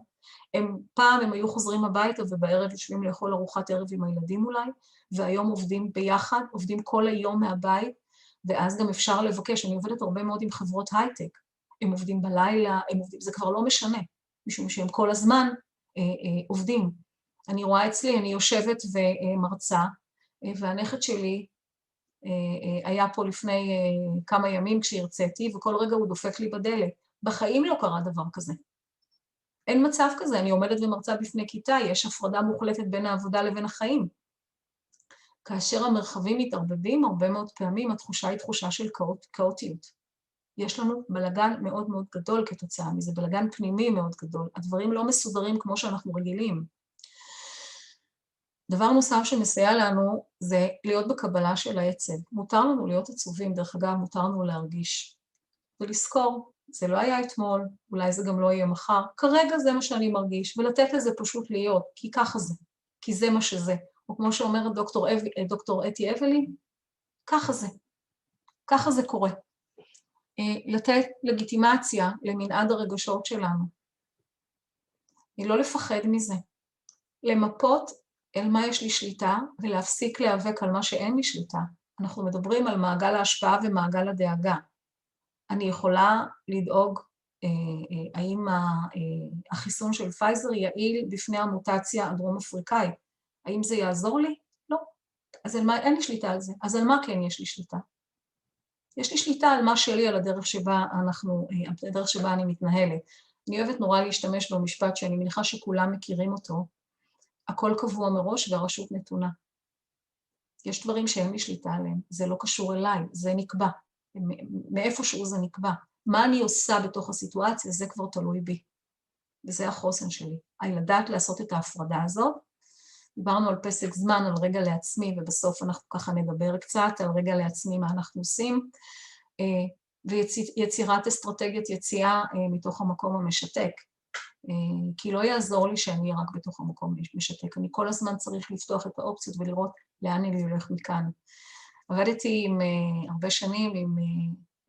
פעם הם היו חוזרים הביתה ובערב יושבים לאכול ארוחת ערב עם הילדים אולי, והיום עובדים ביחד, עובדים כל היום מהבית, ואז גם אפשר לבקש, אני עובדת הרבה מאוד עם חברות הייטק, הם עובדים בלילה, זה כבר לא משנה, משום שהם כל הזמן עובדים. אני רואה אצלי, אני יושבת ומרצה, והנכד שלי היה פה לפני כמה ימים כשהרציתי, וכל רגע הוא דופק לי בדלת. בחיים לא קרה דבר כזה. אין מצב כזה, אני עומדת ומרצה בפני כיתה, יש הפרדה מוחלטת בין העבודה לבין החיים. כאשר המרחבים מתערבבים, הרבה מאוד פעמים התחושה היא תחושה של כאוטיות. יש לנו בלגן מאוד מאוד גדול כתוצאה מזה, בלגן פנימי מאוד גדול. הדברים לא מסודרים כמו שאנחנו רגילים. דבר נוסף שמסייע לנו זה להיות בקבלה של העצב. מותר לנו להיות עצובים, דרך אגב, מותר לנו להרגיש. ולזכור, זה לא היה אתמול, אולי זה גם לא יהיה מחר, כרגע זה מה שאני מרגיש, ולתת לזה פשוט להיות, כי ככה זה, כי זה מה שזה. או כמו שאומרת דוקטור אתי אבלין, ככה זה, ככה זה קורה. לתת לגיטימציה למנעד הרגשות שלנו. לא לפחד מזה. למפות אל מה יש לי שליטה, ולהפסיק להיאבק על מה שאין לי שליטה. אנחנו מדברים על מעגל ההשפעה ומעגל הדאגה. אני יכולה לדאוג האם החיסון של פייזר יעיל בפני המוטציה הדרום-אפריקאית. האם זה יעזור לי? לא. אז אין לי שליטה על זה. אז על מה כן יש לי שליטה? יש לי שליטה על מה שלי, על הדרך שבה אני מתנהלת. אני אוהבת נורא להשתמש במשפט שאני מניחה שכולם מכירים אותו, הכל קבוע מראש והרשות נתונה. יש דברים שאין לי שליטה עליהם, זה לא קשור אליי, זה נקבע. מאיפשהו זה נקבע. מה אני עושה בתוך הסיטואציה, זה כבר תלוי בי. וזה החוסן שלי. לדעת לעשות את ההפרדה הזאת. דיברנו על פסק זמן, על רגע לעצמי, ובסוף אנחנו ככה נדבר קצת על רגע לעצמי, מה אנחנו עושים, ויצירת אסטרטגיית יציאה מתוך המקום המשתק. כי לא יעזור לי שאני אהיה רק בתוך המקום משתק. אני כל הזמן צריך לפתוח את האופציות ולראות לאן אני הולך מכאן. עבדתי הרבה שנים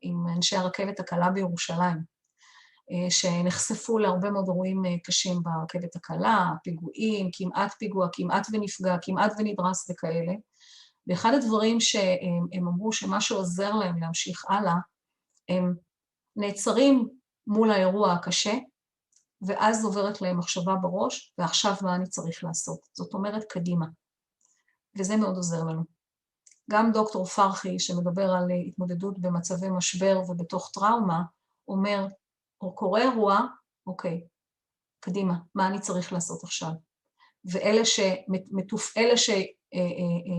עם אנשי הרכבת הקלה בירושלים, שנחשפו להרבה מאוד אירועים קשים ברכבת הקלה, פיגועים, כמעט פיגוע, כמעט ונפגע, כמעט ונדרס וכאלה. ואחד הדברים שהם אמרו שמה שעוזר להם להמשיך הלאה, הם נעצרים מול האירוע הקשה, ואז עוברת להם מחשבה בראש, ועכשיו מה אני צריך לעשות. זאת אומרת, קדימה. וזה מאוד עוזר לנו. גם דוקטור פרחי, שמדבר על התמודדות במצבי משבר ובתוך טראומה, אומר, או קורא אירוע, אוקיי, קדימה, מה אני צריך לעשות עכשיו? ואלה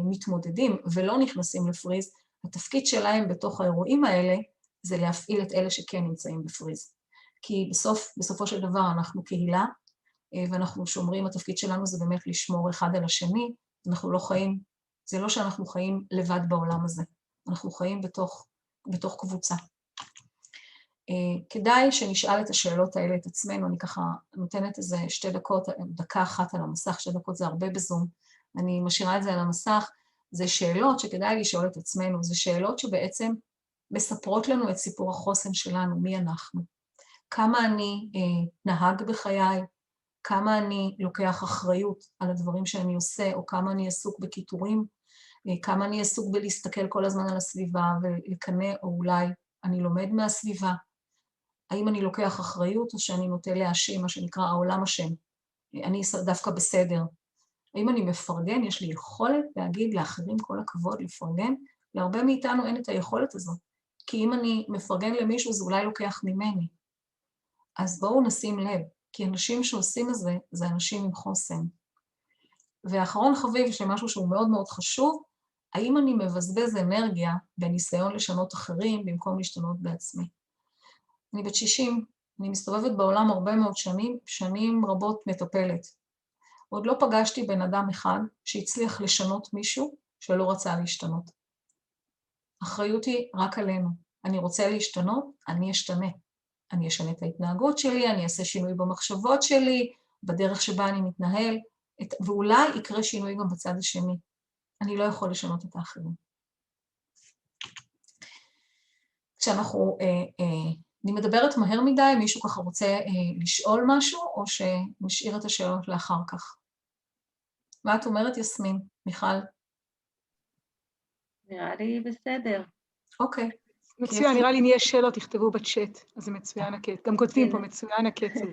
מתמודדים ולא נכנסים לפריז, התפקיד שלהם בתוך האירועים האלה זה להפעיל את אלה שכן נמצאים בפריז. כי בסופו של דבר אנחנו קהילה, ואנחנו שומרים, התפקיד שלנו זה באמת לשמור אחד על השני, אנחנו לא חיים, זה לא שאנחנו חיים לבד בעולם הזה, אנחנו חיים בתוך קבוצה. כדאי שנשאל את השאלות האלה את עצמנו, אני ככה נותנת איזה 2 דקות, דקה אחת על המסך, 2 דקות זה הרבה בזום, אני משאירה את זה על המסך, זה שאלות שכדאי לשאול את עצמנו, זה שאלות שבעצם מספרות לנו את סיפור החוסן שלנו, מי אנחנו. כמה אני נהג בחיי, כמה אני לוקח אחריות על הדברים שאני עושה, או כמה אני עסוק בכיתורים, כמה אני עסוק בלהסתכל כל הזמן על הסביבה ולקנא, או אולי אני לומד מהסביבה. האם אני לוקח אחריות או שאני נוטה להאשים, מה שנקרא העולם אשם. אני דווקא בסדר. האם אני מפרגן, יש לי יכולת להגיד לאחרים כל הכבוד, לפרגן? להרבה מאיתנו אין את היכולת הזאת. כי אם אני מפרגן למישהו, זה אולי לוקח ממני. אז בואו נשים לב, כי אנשים שעושים את זה, זה אנשים עם חוסן. ואחרון חביב, שמשהו שהוא מאוד מאוד חשוב, האם אני מבזבז אנרגיה בניסיון לשנות אחרים, במקום להשתנות בעצמי? אני בת 60, אני מסתובבת בעולם הרבה מאוד שנים, שנים רבות מטפלת. עוד לא פגשתי בן אדם אחד שהצליח לשנות מישהו שלא רצה להשתנות. האחריות היא רק עלינו. אני רוצה להשתנות, אני אשתנה. אני אשנה את ההתנהגות שלי, אני אעשה שינוי במחשבות שלי, בדרך שבה אני מתנהל, ואולי יקרה שינוי גם בצד השני. אני לא יכול לשנות את האחרים. אני מדברת מהר מדי, מישהו ככה רוצה לשאול משהו, או שנשאיר את השאלות לאחר כך. מה את אומרת, יסמין? מיכל? נראה לי בסדר. אוקיי. מצוין, נראה לי אם יש שאלות, תכתבו בצ'אט, אז זה מצוין הקצב. גם כותבים פה, מצוין הקצב.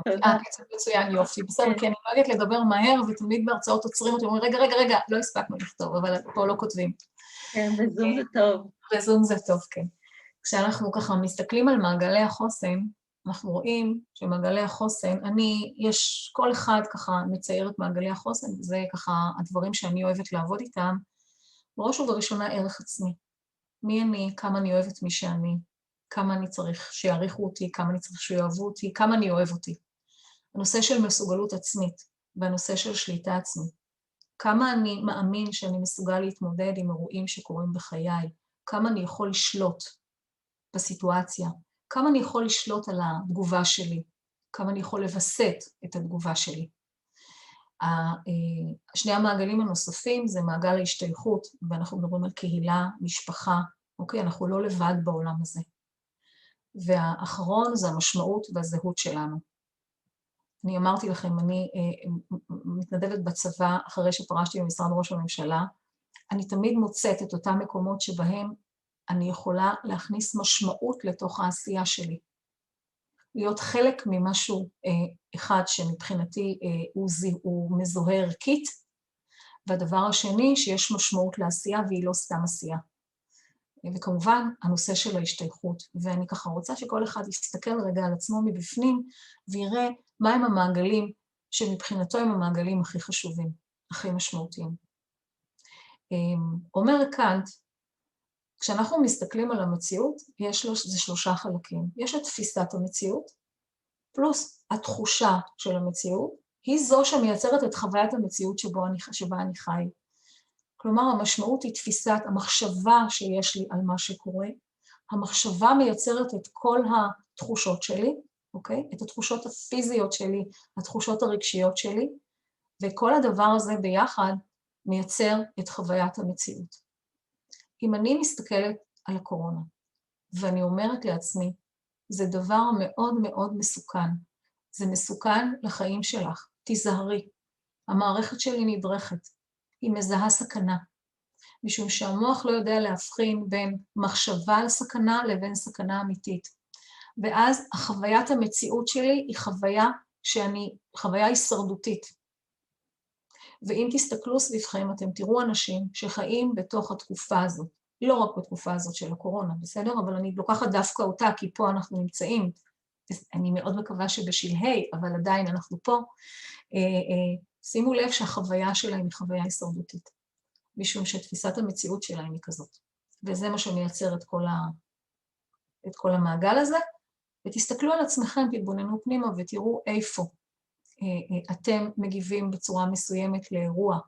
הקצב מצוין, יופי. בסדר, כי אני נוהגת לדבר מהר, ותמיד בהרצאות עוצרים אותי, אומרים, רגע, לא הספקנו לכתוב, אבל פה לא כותבים. כן, בזום זה טוב. בזום זה טוב, כן. כשאנחנו ככה מסתכלים על מעגלי החוסן, אנחנו רואים שמעגלי החוסן, כל אחד ככה מצייר את מעגלי החוסן, וזה ככה הדברים שאני אוהבת לעבוד איתם, בראש ובראשונה ערך עצמי. מי אני, כמה אני אוהבת מי שאני, כמה אני צריך שיעריכו אותי, כמה אני צריך שיאהבו אותי, כמה אני אוהב אותי. הנושא של מסוגלות עצמית, והנושא של שליטה עצמית. כמה אני מאמין שאני מסוגל להתמודד עם אירועים שקורים בחיי, כמה אני יכול לשלוט בסיטואציה, כמה אני יכול לשלוט על התגובה שלי, כמה אני יכול לבסט את התגובה שלי. שני המעגלים הנוספים זה מעגל ההשתייכות, ואנחנו מדברים על קהילה, משפחה, אוקיי? אנחנו לא לבד בעולם הזה. והאחרון זה המשמעות והזהות שלנו. אני אמרתי לכם, אני מתנדבת בצבא אחרי שפרשתי במשרד ראש הממשלה, אני תמיד מוצאת את אותם מקומות שבהם אני יכולה להכניס משמעות לתוך העשייה שלי. להיות חלק ממשהו אחד שמבחינתי הוא מזוהה ערכית, והדבר השני שיש משמעות לעשייה והיא לא סתם עשייה. וכמובן הנושא של ההשתייכות, ואני ככה רוצה שכל אחד יסתכל רגע על עצמו מבפנים ויראה מהם המעגלים שמבחינתו הם המעגלים הכי חשובים, הכי משמעותיים. אומר קאנט, כשאנחנו מסתכלים על המציאות, זה 3 חלקים. יש את תפיסת המציאות, פלוס התחושה של המציאות, היא זו שמייצרת את חוויית המציאות שבה אני חי. כלומר, המשמעות היא תפיסת המחשבה שיש לי על מה שקורה. המחשבה מייצרת את כל התחושות שלי, אוקיי? את התחושות הפיזיות שלי, התחושות הרגשיות שלי, וכל הדבר הזה ביחד מייצר את חוויית המציאות. אם אני מסתכלת על הקורונה, ואני אומרת לעצמי, זה דבר מאוד מאוד מסוכן. זה מסוכן לחיים שלך, תיזהרי. המערכת שלי נדרכת, היא מזהה סכנה, משום שהמוח לא יודע להבחין בין מחשבה על סכנה לבין סכנה אמיתית. ואז החוויית המציאות שלי היא חוויה הישרדותית. ואם תסתכלו סביבכם, אתם תראו אנשים שחיים בתוך התקופה הזאת, לא רק בתקופה הזאת של הקורונה, בסדר? אבל אני לוקחת דווקא אותה, כי פה אנחנו נמצאים. אני מאוד מקווה שבשלהי, אבל עדיין אנחנו פה. שימו לב שהחוויה שלהם היא חוויה הישרדותית. משום שתפיסת המציאות שלהם היא כזאת. וזה מה שמייצר את כל המעגל הזה. ותסתכלו על עצמכם, תתבוננו פנימה ותראו איפה אתם מגיבים בצורה מסוימת לאירוע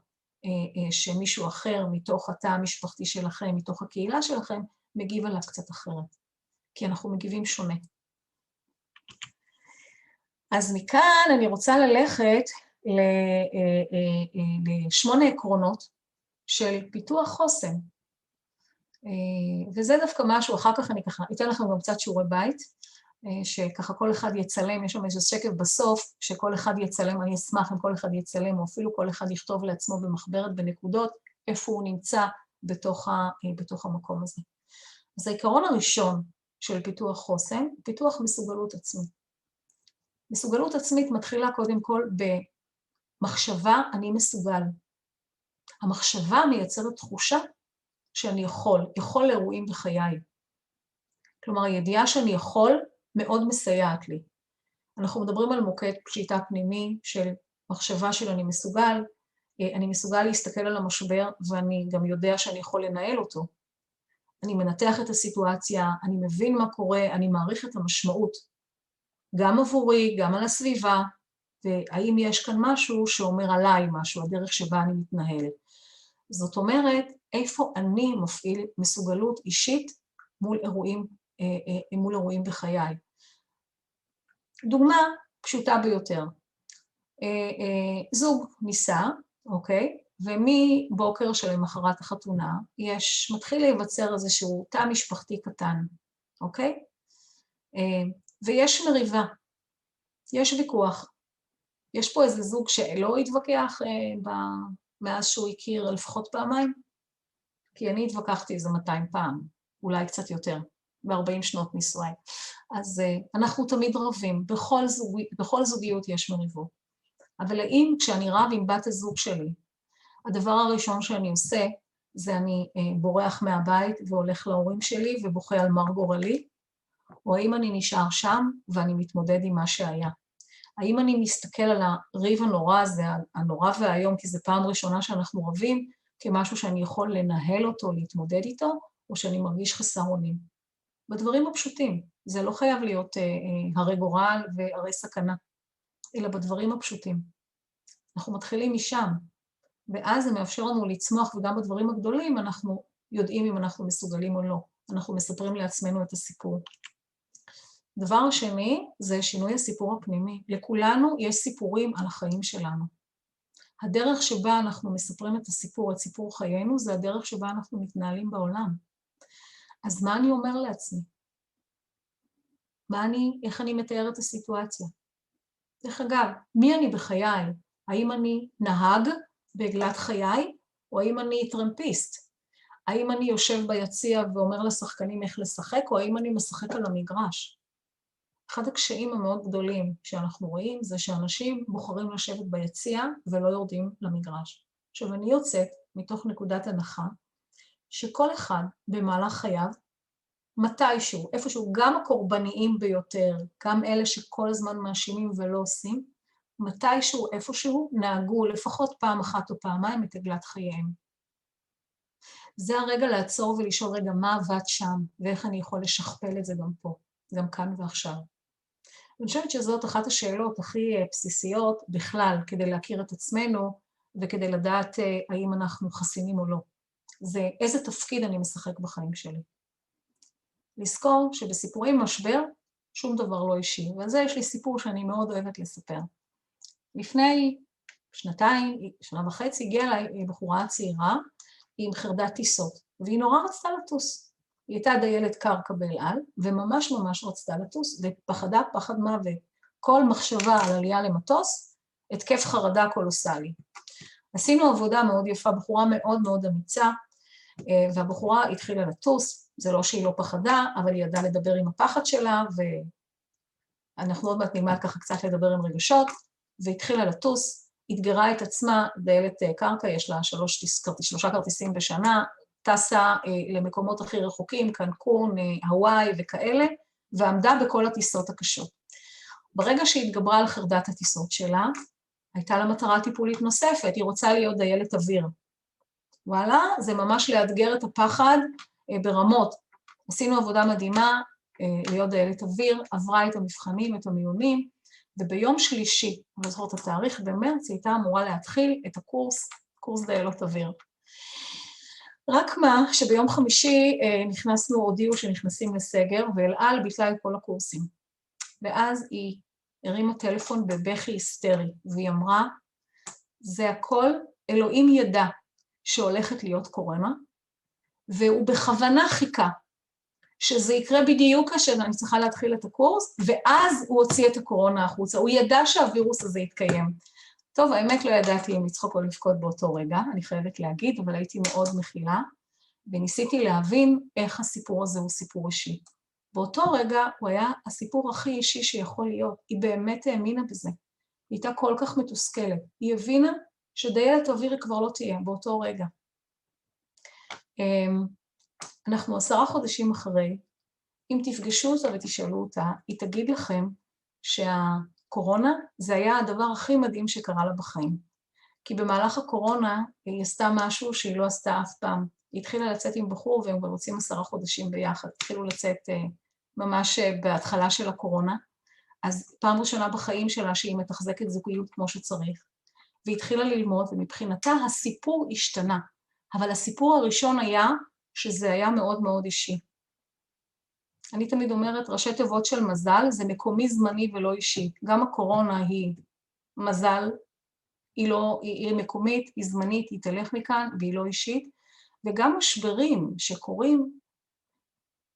שמישהו אחר מתוך התא המשפחתי שלכם, מתוך הקהילה שלכם, מגיב עליו קצת אחרת. כי אנחנו מגיבים שונה. אז מכאן אני רוצה ללכת ל8 עקרונות של פיתוח חוסן. וזה דווקא משהו, אחר כך אני ככה, אתן לכם גם קצת שיעורי בית, שככה כל אחד יצלם, יש שם איזה שקף בסוף, שכל אחד יצלם, אני אשמח אם כל אחד יצלם, או אפילו כל אחד יכתוב לעצמו במחברת בנקודות, איפה הוא נמצא בתוך המקום הזה. אז העיקרון הראשון של פיתוח חוסן, פיתוח מסוגלות עצמית. מסוגלות עצמית מתחילה קודם כל במחשבה אני מסוגל. המחשבה מייצרת תחושה שאני יכול לאירועים בחיי. כלומר, הידיעה שאני יכול מאוד מסייעת לי. אנחנו מדברים על מוקד פשיטה פנימי של מחשבה של אני מסוגל להסתכל על המשבר ואני גם יודע שאני יכול לנהל אותו. אני מנתח את הסיטואציה, אני מבין מה קורה, אני מעריך את המשמעות, גם עבורי, גם על הסביבה, והאם יש כאן משהו שאומר עליי משהו, הדרך שבה אני מתנהלת. זאת אומרת, איפה אני מפעיל מסוגלות אישית מול אירועים בחיי. דוגמה פשוטה ביותר. זוג ניסה, אוקיי? ומבוקר שלמחרת החתונה, מתחיל להיווצר איזשהו תא משפחתי קטן, אוקיי? ויש מריבה, יש ויכוח. יש פה איזה זוג שלא התווכח מאז שהוא הכיר לפחות פעמיים, כי אני התווכחתי איזה 200 פעם, אולי קצת יותר, ב-40 שנות נישואי. אז אנחנו תמיד רבים, בכל זוגיות יש מריבות. אבל האם כשאני רב עם בת הזוג שלי, הדבר הראשון שאני עושה, זה אני בורח מהבית והולך להורים שלי ובוכה על מר גורלי, או האם אני נשאר שם ואני מתמודד עם מה שהיה? האם אני מסתכל על הריב הנורא הזה, הנורא והיום, כי זו פעם ראשונה שאנחנו רבים, כמשהו שאני יכול לנהל אותו, להתמודד איתו, או שאני מרגיש חסר אונים? בדברים הפשוטים, זה לא חייב להיות הרי גורל והרי סכנה, אלא בדברים הפשוטים. אנחנו מתחילים משם, ואז זה מאפשר לנו לצמוח, וגם בדברים הגדולים אנחנו יודעים אם אנחנו מסוגלים או לא. אנחנו מספרים לעצמנו את הסיפור. דבר השני זה שינוי הסיפור הפנימי. לכולנו יש סיפורים על החיים שלנו. הדרך שבה אנחנו מספרים את הסיפור, את סיפור חיינו, זה הדרך שבה אנחנו מתנהלים בעולם. אז מה אני אומר לעצמי? איך אני מתאר את הסיטואציה? דרך אגב, מי אני בחיי? האם אני נהג בעגלת חיי, או האם אני טרמפיסט? האם אני יושב ביציע ואומר לשחקנים איך לשחק, או האם אני משחק על המגרש? אחד הקשיים המאוד גדולים שאנחנו רואים, זה שאנשים בוחרים לשבת ביציע ולא יורדים למגרש. עכשיו, אני יוצאת מתוך נקודת הנחה, שכל אחד במהלך חייו, מתישהו, איפשהו, גם הקורבניים ביותר, גם אלה שכל הזמן מאשימים ולא עושים, מתישהו, איפשהו, נהגו לפחות פעם אחת או פעמיים את עגלת חייהם. זה הרגע לעצור ולשאול רגע מה עבד שם, ואיך אני יכול לשכפל את זה גם פה, גם כאן ועכשיו. אני חושבת שזאת אחת השאלות הכי בסיסיות בכלל, כדי להכיר את עצמנו, וכדי לדעת האם אנחנו חסינים או לא. זה איזה תפקיד אני משחק בחיים שלי. לזכור שבסיפורי משבר, שום דבר לא אישי, ועל זה יש לי סיפור שאני מאוד אוהבת לספר. לפני שנה וחצי, הגיעה אליי בחורה צעירה עם חרדת טיסות, והיא נורא רצתה לטוס. היא הייתה דיילת קרקע באל על, וממש ממש רצתה לטוס, ופחדה פחד מוות. כל מחשבה על עלייה למטוס, התקף חרדה קולוסלי. עשינו עבודה מאוד יפה, בחורה מאוד מאוד אמיצה, והבחורה התחילה לטוס, זה לא שהיא לא פחדה, אבל היא ידעה לדבר עם הפחד שלה, ואנחנו עוד מעט נלמד ככה קצת לדבר עם רגשות, והתחילה לטוס, התגרה את עצמה, דיילת קרקע, יש לה 3 כרטיסים בשנה, טסה למקומות הכי רחוקים, קנקון, הוואי וכאלה, ועמדה בכל הטיסות הקשות. ברגע שהיא התגברה על חרדת הטיסות שלה, הייתה לה מטרה טיפולית נוספת, היא רוצה להיות דיילת אוויר. וואלה, זה ממש לאתגר את הפחד ברמות. עשינו עבודה מדהימה, להיות דיילת אוויר, עברה את המבחנים, את המיונים, וביום שלישי, אני לא זוכרת את התאריך, במרץ, היא הייתה אמורה להתחיל את קורס דיילות אוויר. רק מה, שביום חמישי הודיעו שנכנסים לסגר, ואל על ביטלה את כל הקורסים. ואז היא הרימה טלפון בבכי היסטרי, והיא אמרה, זה הכל, אלוהים ידע שהולכת להיות קורונה, והוא בכוונה חיכה, שזה יקרה בדיוק כאשר אני צריכה להתחיל את הקורס, ואז הוא הוציא את הקורונה החוצה, הוא ידע שהווירוס הזה יתקיים. טוב, האמת לא ידעתי אם לצחוק או לבכות באותו רגע, אני חייבת להגיד, אבל הייתי מאוד מכילה, וניסיתי להבין איך הסיפור הזה הוא סיפור אישי. באותו רגע הוא היה הסיפור הכי אישי שיכול להיות, היא באמת האמינה בזה. היא הייתה כל כך מתוסכלת, היא הבינה שדיילת אוויר כבר לא תהיה באותו רגע. אנחנו 10 חודשים אחרי, אם תפגשו אותה ותשאלו אותה, היא תגיד לכם שהקורונה זה היה הדבר הכי מדהים שקרה לה בחיים. כי במהלך הקורונה היא עשתה משהו שהיא לא עשתה אף פעם. היא התחילה לצאת עם בחור והם כבר רוצים 10 חודשים ביחד. התחילו לצאת ממש בהתחלה של הקורונה. אז פעם ראשונה בחיים שלה שהיא מתחזקת זוגיות כמו שצריך. והיא התחילה ללמוד ומבחינתה הסיפור השתנה. אבל הסיפור הראשון היה שזה היה מאוד מאוד אישי. אני תמיד אומרת, ראשי תיבות של מזל זה מקומי, זמני ולא אישי. גם הקורונה היא מזל, היא מקומית, היא זמנית, היא תלך מכאן והיא לא אישית, וגם משברים שקורים,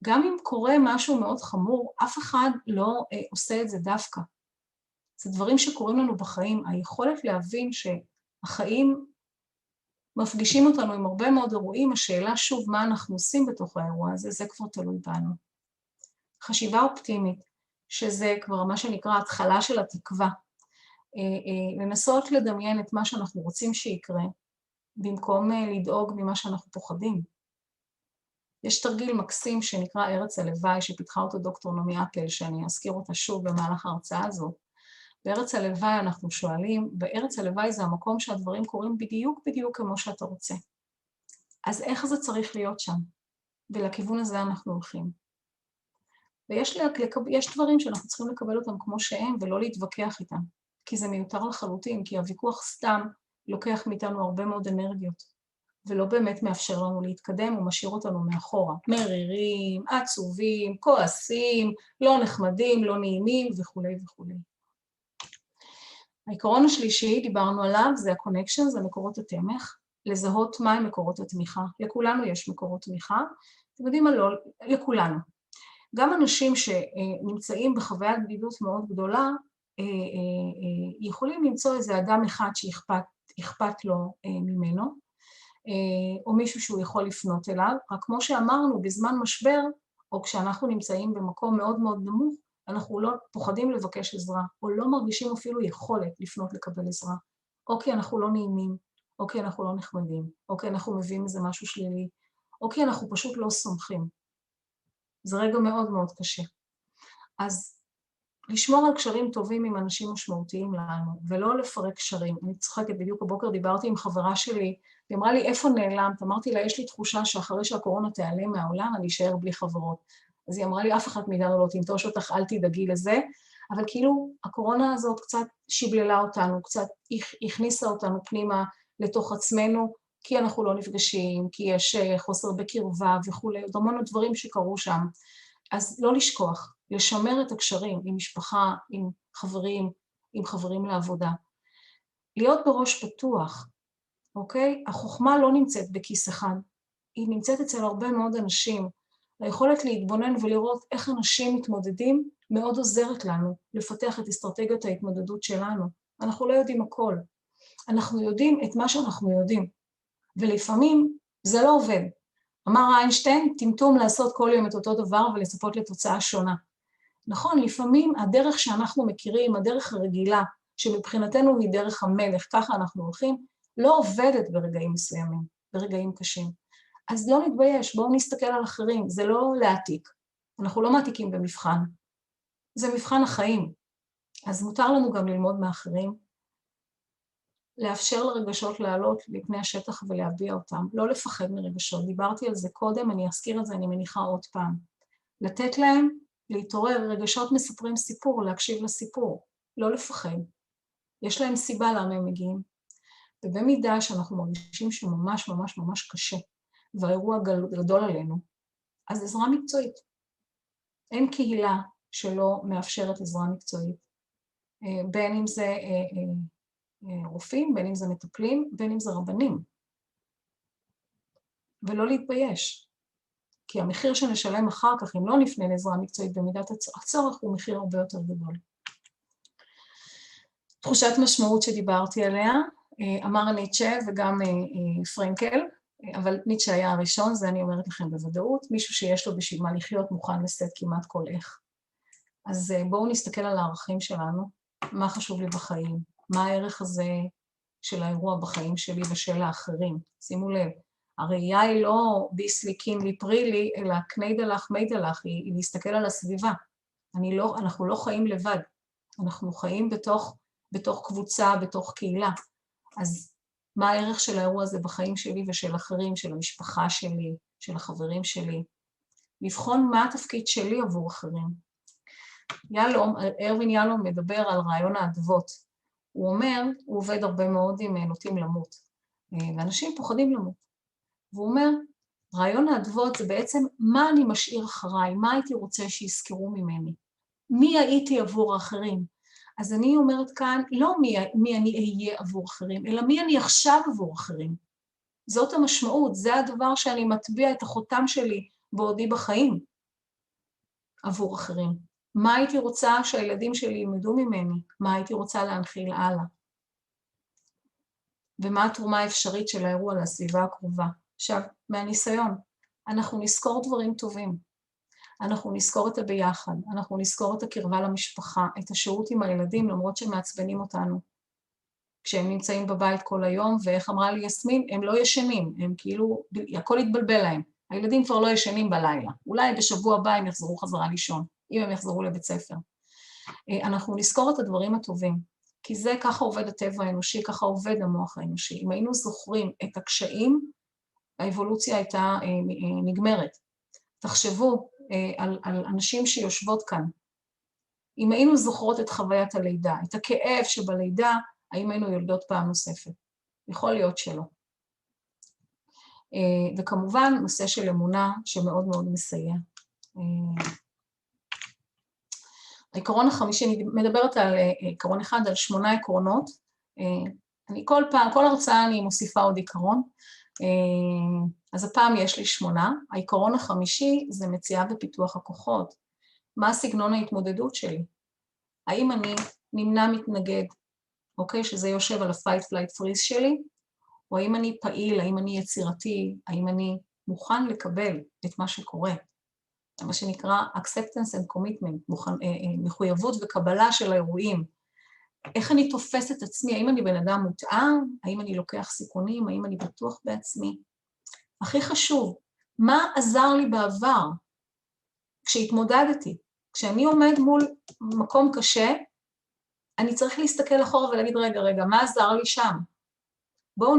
גם אם קורה משהו מאוד חמור, אף אחד לא עושה את זה דווקא. זה דברים שקורים לנו בחיים, היכולת להבין שהחיים מפגישים אותנו עם הרבה מאוד אירועים, השאלה שוב מה אנחנו עושים בתוך האירוע הזה, זה כבר תלוי בנו. חשיבה אופטימית, שזה כבר מה שנקרא התחלה של התקווה, לנסות לדמיין את מה שאנחנו רוצים שיקרה, במקום לדאוג ממה שאנחנו פוחדים. יש תרגיל מקסים שנקרא ארץ הלוואי, שפיתחה אותו דוקטור נעמי אפל, שאני אזכיר אותה שוב במהלך ההרצאה הזו. בארץ הלוואי אנחנו שואלים, בארץ הלוואי זה המקום שהדברים קורים בדיוק כמו שאתה רוצה. אז איך זה צריך להיות שם? ולכיוון הזה אנחנו הולכים. ויש דברים שאנחנו צריכים לקבל אותם כמו שהם ולא להתווכח איתם, כי זה מיותר לחלוטין, כי הוויכוח סתם לוקח מאיתנו הרבה מאוד אנרגיות, ולא באמת מאפשר לנו להתקדם, ומשאיר אותנו מאחורה. מרירים, עצובים, כועסים, לא נחמדים, לא נעימים וכו' וכו'. העיקרון השלישי, דיברנו עליו, זה ה-connection, זה מקורות התמך, לזהות מהם מקורות התמיכה. לכולנו יש מקורות תמיכה, אתם יודעים מה לא, לכולנו. גם אנשים שנמצאים בחוויית בדידות מאוד גדולה, יכולים למצוא איזה אדם אחד שאכפת לו ממנו, או מישהו שהוא יכול לפנות אליו, רק כמו שאמרנו, בזמן משבר, או כשאנחנו נמצאים במקום מאוד מאוד נמוך, אנחנו לא פוחדים לבקש עזרה, או לא מרגישים אפילו יכולת לפנות לקבל עזרה, או כי אנחנו לא נעימים, או כי אנחנו לא נחמדים, או כי אנחנו מביאים איזה משהו שלילי, או כי אנחנו פשוט לא סומכים. זה רגע מאוד מאוד קשה. אז לשמור על קשרים טובים עם אנשים משמעותיים לנו, ולא לפרק קשרים. אני צוחקת, בדיוק הבוקר דיברתי עם חברה שלי, היא אמרה לי, איפה נעלמת? אמרתי לה, יש לי תחושה שאחרי שהקורונה תיעלם מהעולם, אני אשאר בלי חברות. אז היא אמרה לי, אף אחד מאיתנו לא תנטוש אותך, אל תדאגי לזה, אבל כאילו הקורונה הזאת קצת שבללה אותנו, קצת הכניסה אותנו פנימה לתוך עצמנו, כי אנחנו לא נפגשים, כי יש חוסר בקרבה וכו', עוד המון דברים שקרו שם. אז לא לשכוח, לשמר את הקשרים עם משפחה, עם חברים, עם חברים לעבודה. להיות בראש פתוח, אוקיי? החוכמה לא נמצאת בכיס אחד, היא נמצאת אצל הרבה מאוד אנשים. היכולת להתבונן ולראות איך אנשים מתמודדים מאוד עוזרת לנו לפתח את אסטרטגיות ההתמודדות שלנו. אנחנו לא יודעים הכל. אנחנו יודעים את מה שאנחנו יודעים. ולפעמים זה לא עובד. אמר איינשטיין, טמטום לעשות כל יום את אותו דבר ולצפות לתוצאה שונה. נכון, לפעמים הדרך שאנחנו מכירים, הדרך הרגילה, שמבחינתנו היא דרך המלך, ככה אנחנו הולכים, לא עובדת ברגעים מסוימים, ברגעים קשים. אז לא נתבייש, בואו נסתכל על אחרים, זה לא להעתיק. אנחנו לא מעתיקים במבחן. זה מבחן החיים. אז מותר לנו גם ללמוד מאחרים. לאפשר לרגשות לעלות לפני השטח ולהביע אותם, לא לפחד מרגשות. דיברתי על זה קודם, אני אזכיר את זה, אני מניחה עוד פעם. לתת להם להתעורר, רגשות מספרים סיפור, להקשיב לסיפור, לא לפחד. יש להם סיבה למה הם מגיעים. ובמידה שאנחנו מרגישים שממש ממש ממש קשה, והאירוע גדול עלינו, אז עזרה מקצועית. אין קהילה שלא מאפשרת עזרה מקצועית. בין אם זה רופאים, בין אם זה מטפלים, בין אם זה רבנים. ולא להתבייש. כי המחיר שנשלם אחר כך, אם לא נפנה לעזרה מקצועית במידת הצורך, הוא מחיר הרבה יותר גדול. תחושת משמעות שדיברתי עליה, אמר ניטשה וגם פרנקל, אבל ניטשה היה הראשון, זה אני אומרת לכם בוודאות, מישהו שיש לו בשביל מה לחיות מוכן לשאת כמעט כל איך. אז בואו נסתכל על הערכים שלנו, מה חשוב לי בחיים, מה הערך הזה של האירוע בחיים שלי ושל האחרים. שימו לב, הראייה היא לא ביסלי, קינלי, פרילי, אלא קניידלך, מיידלך, היא להסתכל על הסביבה. אנחנו לא חיים לבד, אנחנו חיים בתוך קבוצה, בתוך קהילה. אז מה הערך של האירוע הזה בחיים שלי ושל אחרים, של המשפחה שלי, של החברים שלי? לבחון מה התפקיד שלי עבור אחרים. ארווין יהלום מדבר על רעיון האדוות. הוא אומר, הוא עובד הרבה מאוד עם נוטים למות, ואנשים פוחדים למות. והוא אומר, רעיון האדוות זה בעצם מה אני משאיר אחריי, מה הייתי רוצה שיזכרו ממני, מי הייתי עבור האחרים. אז אני אומרת כאן, לא מי אני אהיה עבור אחרים, אלא מי אני עכשיו עבור אחרים. זאת המשמעות, זה הדבר שאני מטביע את החותם שלי בעודי בחיים עבור אחרים. מה הייתי רוצה שהילדים שלי ילמדו ממני? מה הייתי רוצה להנחיל הלאה? ומה התרומה האפשרית של האירוע לסביבה הקרובה? עכשיו, מהניסיון, אנחנו נזכור דברים טובים. אנחנו נזכור את הביחד, אנחנו נזכור את הקרבה למשפחה, את השהות עם הילדים, למרות שהם מעצבנים אותנו. כשהם נמצאים בבית כל היום, ואיך אמרה לי יסמין, הם לא ישנים, הם כאילו, הכל התבלבל להם. הילדים כבר לא ישנים בלילה. אולי בשבוע הבא הם יחזרו חזרה לישון, אם הם יחזרו לבית ספר. אנחנו נזכור את הדברים הטובים, כי זה ככה עובד הטבע האנושי, ככה עובד המוח האנושי. אם היינו זוכרים את הקשיים, האבולוציה הייתה נגמרת. תחשבו על אנשים שיושבות כאן. אם היינו זוכרות את חוויית הלידה, את הכאב שבלידה, האם היינו יולדות פעם נוספת? יכול להיות שלא. וכמובן, נושא של אמונה שמאוד מאוד מסייע. העיקרון החמישי, אני מדברת על עיקרון אחד, על 8 עקרונות. אני כל הרצאה אני מוסיפה עוד עיקרון. אז הפעם יש לי 8. העיקרון החמישי זה מציאה ופיתוח הכוחות. מה הסגנון ההתמודדות שלי? האם אני נמנע מתנגד, אוקיי? שזה יושב על ה-fight, flight, freeze שלי? או האם אני פעיל, האם אני יצירתי, האם אני מוכן לקבל את מה שקורה? מה שנקרא acceptance and commitment, מחויבות וקבלה של האירועים. איך אני תופס את עצמי? האם אני בן אדם מותאם? האם אני לוקח סיכונים? האם אני בטוח בעצמי? הכי חשוב, מה עזר לי בעבר כשהתמודדתי? כשאני עומד מול מקום קשה, אני צריך להסתכל אחורה ולהגיד, רגע, מה עזר לי שם? בואו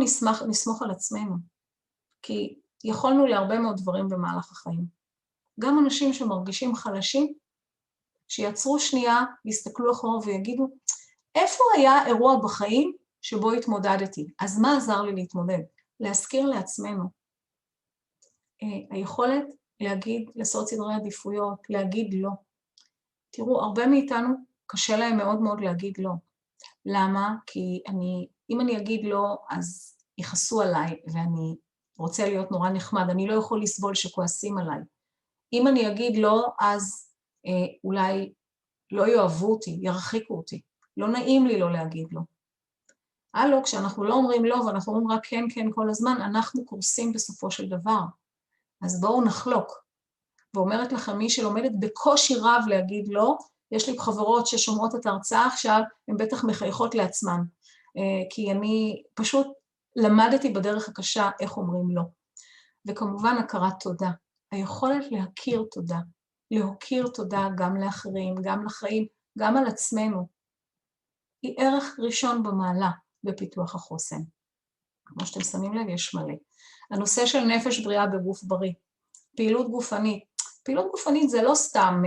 נסמוך על עצמנו, כי יכולנו להרבה מאוד דברים במהלך החיים. גם אנשים שמרגישים חלשים, שיצרו שנייה, יסתכלו אחורה ויגידו, איפה היה אירוע בחיים שבו התמודדתי? אז מה עזר לי להתמודד? להזכיר לעצמנו. היכולת להגיד, לעשות סדרי עדיפויות, להגיד לא. תראו, הרבה מאיתנו קשה להם מאוד מאוד להגיד לא. למה? כי אם אני אגיד לא, אז יכעסו עליי, ואני רוצה להיות נורא נחמד, אני לא יכול לסבול שכועסים עליי. אם אני אגיד לא, אז אולי לא יאהבו אותי, ירחיקו אותי. לא נעים לי לא להגיד לא. הלו, כשאנחנו לא אומרים לא, ואנחנו אומרים רק כן, כן כל הזמן, אנחנו קורסים בסופו של דבר. אז בואו נחלוק. ואומרת לכם, מי שלומדת בקושי רב להגיד לא, יש לי חברות ששומעות את ההרצאה עכשיו, הן בטח מחייכות לעצמן, כי אני פשוט למדתי בדרך הקשה איך אומרים לא. וכמובן הכרת תודה. היכולת להכיר תודה. להכיר תודה גם לאחרים, גם לחיים, גם על עצמנו. היא ערך ראשון במעלה, בפיתוח החוסן. כמו שאתם שמים לב, יש מלא. הנושא של נפש בריאה בגוף בריא, פעילות גופנית. פעילות גופנית זה לא סתם,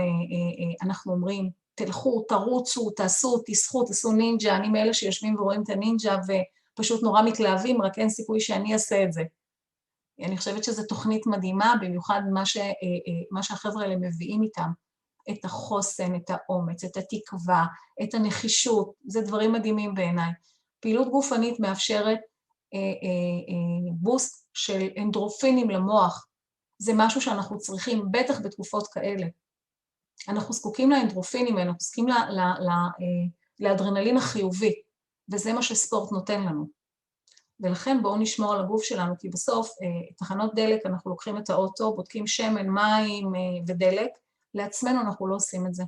אנחנו אומרים, תלכו, תרוצו, תעשו, תשחו, תעשו נינג'ה, אני מאלה שיושבים ורואים את הנינג'ה ופשוט נורא מתלהבים, רק אין סיכוי שאני אעשה את זה. אני חושבת שזו תוכנית מדהימה, במיוחד מה שהחבר'ה האלה מביאים איתם, את החוסן, את האומץ, את התקווה, את הנחישות, זה דברים מדהימים בעיניי. פעילות גופנית מאפשרת בוסט של אנדרופינים למוח, זה משהו שאנחנו צריכים, בטח בתקופות כאלה. אנחנו זקוקים לאנדרופינים האלה, אנחנו זקוקים לאדרנלין החיובי, וזה מה שספורט נותן לנו. ולכן בואו נשמור על הגוף שלנו, כי בסוף, תחנות דלק, אנחנו לוקחים את האוטו, בודקים שמן, מים ודלק, לעצמנו אנחנו לא עושים את זה.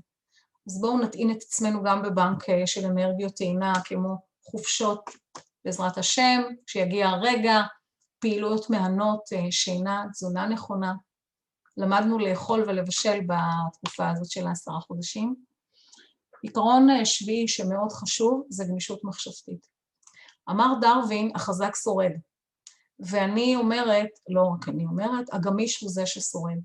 אז בואו נטעין את עצמנו גם בבנק של אנרגיות טעינה, כמו חופשות בעזרת השם, כשיגיע הרגע, פעילויות מהנות, שינה, תזונה נכונה. למדנו לאכול ולבשל בתקופה הזאת של 10 חודשים. עיקרון שביעי שמאוד חשוב, זה גמישות מחשבתית. אמר דרווין, החזק שורד. ואני אומרת, לא רק אני אומרת, הגמיש הוא זה ששורד.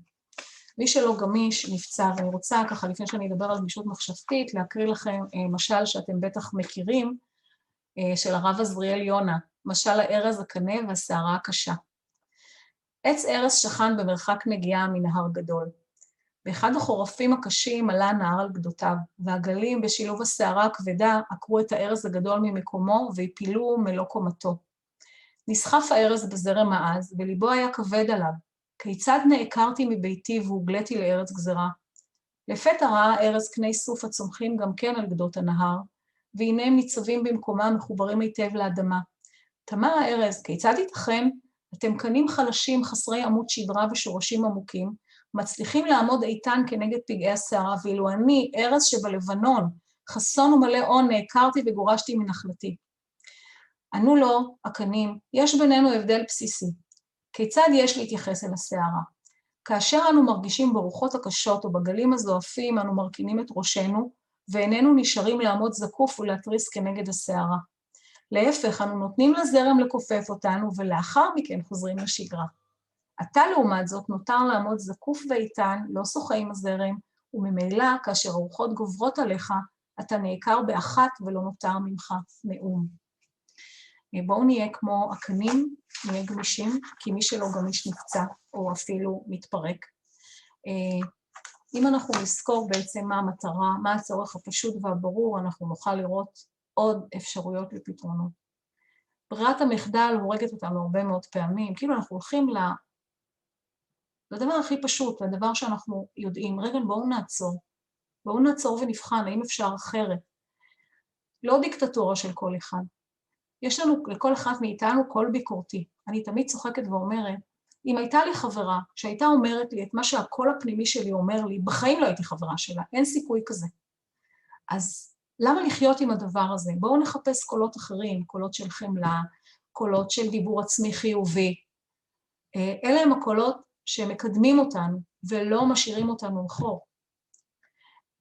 מי שלא גמיש נפצע, ואני רוצה ככה, לפני שאני אדבר על גמישות מחשבתית, להקריא לכם משל שאתם בטח מכירים, של הרב עזריאל יונה, משל הארז הקנה והסערה הקשה. עץ ארז שכן במרחק נגיעה מנהר גדול. באחד החורפים הקשים עלה נהר על גדותיו, והגלים בשילוב הסערה הכבדה עקרו את הארז הגדול ממקומו והפילו מלוא קומתו. נסחף הארז בזרם העז, וליבו היה כבד עליו. כיצד נעקרתי מביתי והוגלתי לארץ גזרה? לפתע ראה הארז קני סוף הצומחים גם כן על גדות הנהר, והנה הם ניצבים במקומם מחוברים היטב לאדמה. תמה הארז, כיצד ייתכן? אתם קנים חלשים חסרי עמוד שדרה ושורשים עמוקים, מצליחים לעמוד איתן כנגד פגעי הסערה, ואילו אני, ארז שבלבנון, חסון ומלא הון, נעקרתי וגורשתי מנחלתי. ענו לו, הקנים, יש בינינו הבדל בסיסי. כיצד יש להתייחס אל הסערה? כאשר אנו מרגישים ברוחות הקשות או בגלים הזועפים, אנו מרכינים את ראשנו, ואיננו נשארים לעמוד זקוף ולהתריס כנגד הסערה. להפך, אנו נותנים לזרם לכופף אותנו, ולאחר מכן חוזרים לשגרה. אתה לעומת זאת נותר לעמוד זקוף ואיתן, לא שוחה עם הזרם, וממילא כאשר הרוחות גוברות עליך, אתה נעקר באחת ולא נותר ממך מאום. בואו נהיה כמו הקנים, נהיה גמישים, כי מי שלא גמיש נפצע, או אפילו מתפרק. אם אנחנו נזכור בעצם מה המטרה, מה הצורך הפשוט והברור, אנחנו נוכל לראות עוד אפשרויות לפתרונות. ברירת המחדל הורגת אותנו הרבה מאוד פעמים, כאילו אנחנו הולכים לדבר הכי פשוט, לדבר שאנחנו יודעים, רגע בואו נעצור ונבחן, האם אפשר אחרת. לא דיקטטורה של כל אחד. יש לנו, לכל אחד מאיתנו, קול ביקורתי. אני תמיד צוחקת ואומרת, אם הייתה לי חברה שהייתה אומרת לי את מה שהקול הפנימי שלי אומר לי, בחיים לא הייתי חברה שלה, אין סיכוי כזה. אז למה לחיות עם הדבר הזה? בואו נחפש קולות אחרים, קולות של חמלה, קולות של דיבור עצמי חיובי. אלה הם הקולות שמקדמים אותנו ולא משאירים אותנו אחור.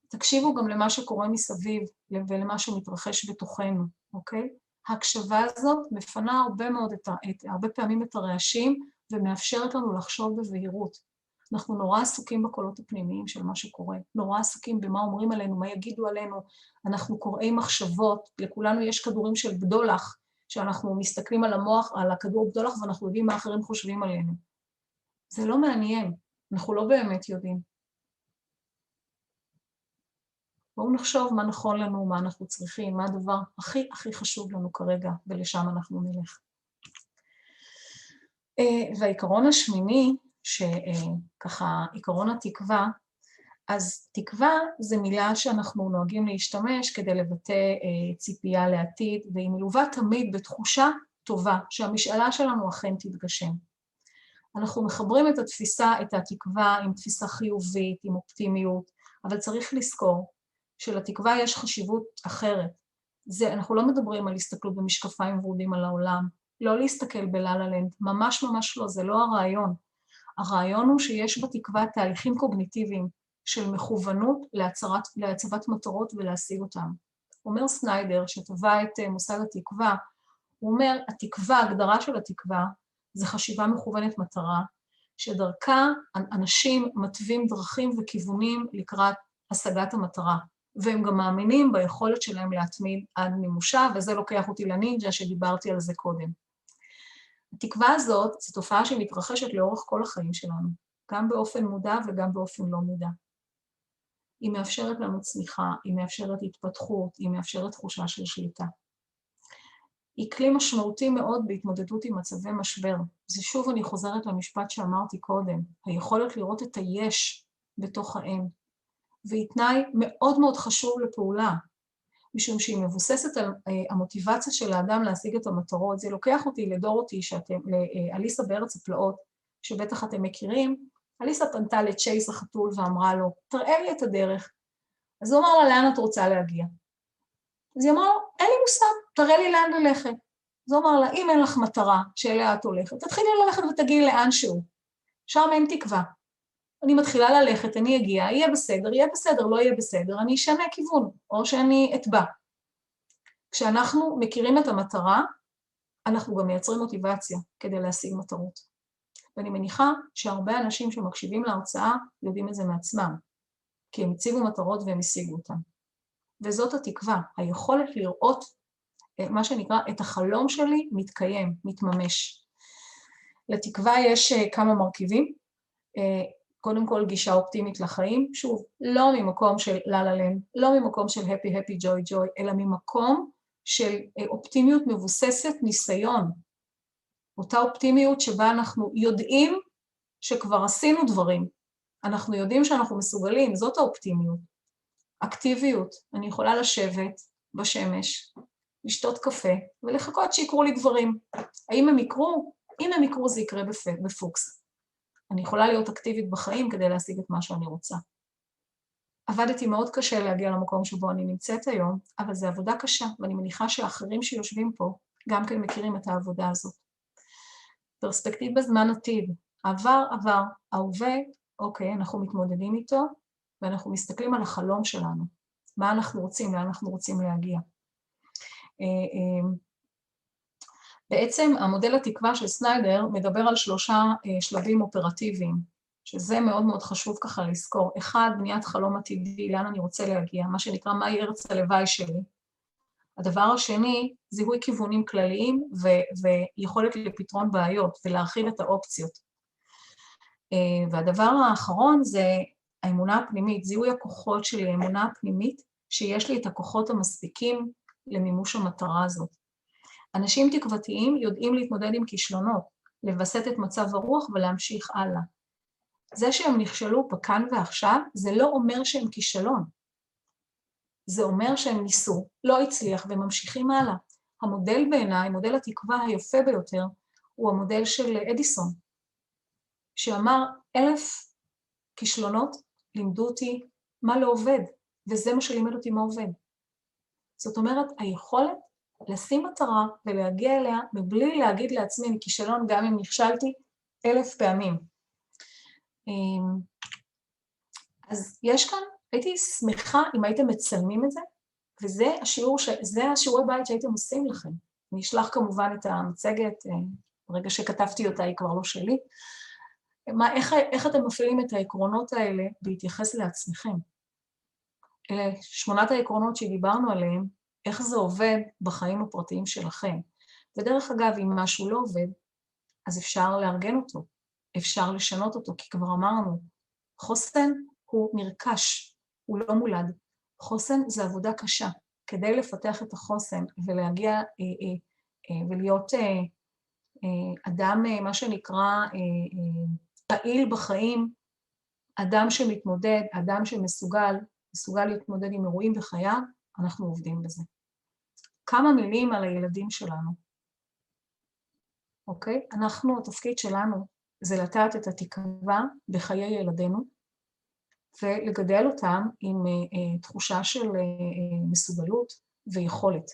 תקשיבו גם למה שקורה מסביב ולמה שמתרחש בתוכנו, אוקיי? ההקשבה הזאת מפנה הרבה פעמים את הרעשים ומאפשרת לנו לחשוב בבהירות. אנחנו נורא עסוקים בקולות הפנימיים של מה שקורה, נורא עסוקים במה אומרים עלינו, מה יגידו עלינו, אנחנו קוראים מחשבות, לכולנו יש כדורים של בדולח, שאנחנו מסתכלים על המוח, על הכדור בדולח, ואנחנו יודעים מה אחרים חושבים עלינו. זה לא מעניין, אנחנו לא באמת יודעים. בואו נחשוב מה נכון לנו, מה אנחנו צריכים, מה הדבר הכי הכי חשוב לנו כרגע, ולשם אנחנו נלך. והעיקרון השמיני, שככה עיקרון התקווה, אז תקווה זה מילה שאנחנו נוהגים להשתמש כדי לבטא ציפייה לעתיד, והיא מלווה תמיד בתחושה טובה שהמשאלה שלנו אכן תתגשם. אנחנו מחברים את התפיסה, את התקווה עם תפיסה חיובית, עם אופטימיות, אבל צריך לזכור שלתקווה יש חשיבות אחרת. אנחנו לא מדברים על הסתכלות במשקפיים ורודים על העולם, לא להסתכל בלה-לה-לנד, ממש ממש לא, זה לא הרעיון. הרעיון הוא שיש בתקווה תהליכים קוגניטיביים של מכוונות להצבת מטרות ולהשיג אותם. אומר סניידר, שטבע את מושג התקווה, הוא אומר, התקווה, ההגדרה של התקווה, זה חשיבה מכוונת מטרה, שדרכה אנשים מתווים דרכים וכיוונים לקראת השגת המטרה, והם גם מאמינים ביכולת שלהם להתמיד עד מימושה, וזה לוקח אותי לנינג'ה שדיברתי על זה קודם. התקווה הזאת זו תופעה שמתרחשת לאורך כל החיים שלנו, גם באופן מודע וגם באופן לא מודע. היא מאפשרת לנו צמיחה, היא מאפשרת התפתחות, היא מאפשרת תחושה של שליטה. היא כלי משמעותי מאוד בהתמודדות עם מצבי משבר. זה שוב אני חוזרת למשפט שאמרתי קודם, היכולת לראות את היש בתוך האם, והיא תנאי מאוד מאוד חשוב לפעולה, משום שהיא מבוססת על המוטיבציה של האדם להשיג את המטרות. זה לוקח אותי לדורותי, לאליסה בארץ הפלאות, שבטח אתם מכירים. אליסה פנתה לצ'ייס החתול ואמרה לו, תראה לי את הדרך. אז הוא אמר לה, לאן את רוצה להגיע? אז היא אמרה לו, אין לי מושג, תראה לי לאן ללכת. אז הוא אמר לה, אם אין לך מטרה שאליה את הולכת, תתחילי ללכת ותגיעי לאן שהוא. שם אין תקווה. אני מתחילה ללכת, אני אגיע, יהיה בסדר, לא יהיה בסדר, אני אשנה כיוון, או שאני אטבע. כשאנחנו מכירים את המטרה, אנחנו גם מייצרים מוטיבציה כדי להשיג מטרות. ואני מניחה שהרבה אנשים שמקשיבים להרצאה יודעים את זה מעצמם, כי הם הציבו מטרות והם השיגו אותן. וזאת התקווה, היכולת לראות מה שנקרא את החלום שלי מתקיים, מתממש. לתקווה יש כמה מרכיבים, קודם כל גישה אופטימית לחיים, שוב, לא ממקום של לללנד, לא ממקום של happy joy, אלא ממקום של אופטימיות מבוססת ניסיון. אותה אופטימיות שבה אנחנו יודעים שכבר עשינו דברים, אנחנו יודעים שאנחנו מסוגלים, זאת האופטימיות. אקטיביות, אני יכולה לשבת בשמש, לשתות קפה ולחכות שיקרו לי דברים. האם הם יקרו? אם הם יקרו זה יקרה בפוקס. אני יכולה להיות אקטיבית בחיים כדי להשיג את מה שאני רוצה. עבדתי מאוד קשה להגיע למקום שבו אני נמצאת היום, אבל זו עבודה קשה, ואני מניחה שהאחרים שיושבים פה גם כן מכירים את העבודה הזאת. פרספקטיב בזמן עתיד, עבר, ההווה, אוקיי, אנחנו מתמודדים איתו, ואנחנו מסתכלים על החלום שלנו, מה אנחנו רוצים, לאן אנחנו רוצים להגיע. בעצם המודל התקווה של סניידר מדבר על 3 שלבים אופרטיביים, שזה מאוד מאוד חשוב ככה לזכור. 1, בניית חלום עתידי, לאן אני רוצה להגיע, מה שנקרא מהי ארץ הלוואי שלי. הדבר השני, זיהוי כיוונים כלליים ויכולת לפתרון בעיות ולהרחיב את האופציות. והדבר האחרון זה האמונה הפנימית, זיהוי הכוחות שלי, האמונה הפנימית שיש לי את הכוחות המספיקים למימוש המטרה הזאת. אנשים תקוותיים יודעים להתמודד עם כישלונות, לבסט את מצב הרוח ולהמשיך הלאה. זה שהם נכשלו בכאן ועכשיו, זה לא אומר שהם כישלון. זה אומר שהם ניסו, לא הצליח וממשיכים הלאה. המודל בעיניי, מודל התקווה היפה ביותר, הוא המודל של אדיסון, שאמר 1000 כישלונות לימדו אותי מה לא עובד, וזה מה שלימד אותי מה עובד. זאת אומרת, היכולת לשים מטרה ולהגיע אליה, מבלי להגיד לעצמי, אני כישלון גם אם נכשלתי 1000 פעמים. אז יש כאן, הייתי שמחה אם הייתם מצלמים את זה, וזה השיעורי בית שהייתם עושים לכם. אני אשלח כמובן את המצגת, ברגע שכתבתי אותה היא כבר לא שלי. איך אתם מפעילים את העקרונות האלה בהתייחס לעצמכם? אלה 8 העקרונות שדיברנו עליהם, איך זה עובד בחיים הפרטיים שלכם. ודרך אגב, אם משהו לא עובד, אז אפשר לארגן אותו, אפשר לשנות אותו, כי כבר אמרנו, חוסן הוא נרכש, הוא לא מולד. חוסן זה עבודה קשה. כדי לפתח את החוסן ולהגיע ולהיות אדם, מה שנקרא, פעיל בחיים, אדם שמתמודד, אדם שמסוגל להתמודד עם אירועים בחייו, אנחנו עובדים בזה. כמה מילים על הילדים שלנו. אוקיי? התפקיד שלנו זה לטעת את התקווה בחיי ילדינו, ולגדל אותם עם תחושה של מסוגלות ויכולת.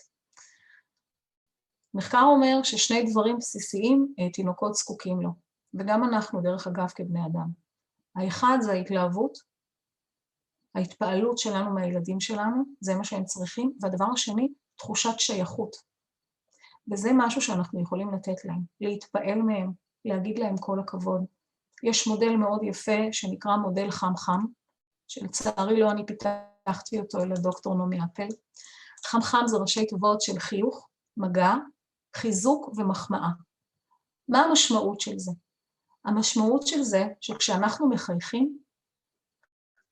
מחקר אומר ששני דברים בסיסיים תינוקות זקוקים לו, וגם אנחנו דרך אגב כבני אדם. האחד זה ההתלהבות, ההתפעלות שלנו מהילדים שלנו, זה מה שהם צריכים, והדבר השני, תחושת שייכות. וזה משהו שאנחנו יכולים לתת להם, להתפעל מהם, להגיד להם כל הכבוד. יש מודל מאוד יפה שנקרא מודל חם-חם, שלצערי לא אני פיתחתי אותו, אלא דוקטור נעמי אפל. חם-חם זה ראשי תיבות של חיוך, מגע, חיזוק ומחמאה. מה המשמעות של זה? המשמעות של זה שכשאנחנו מחייכים,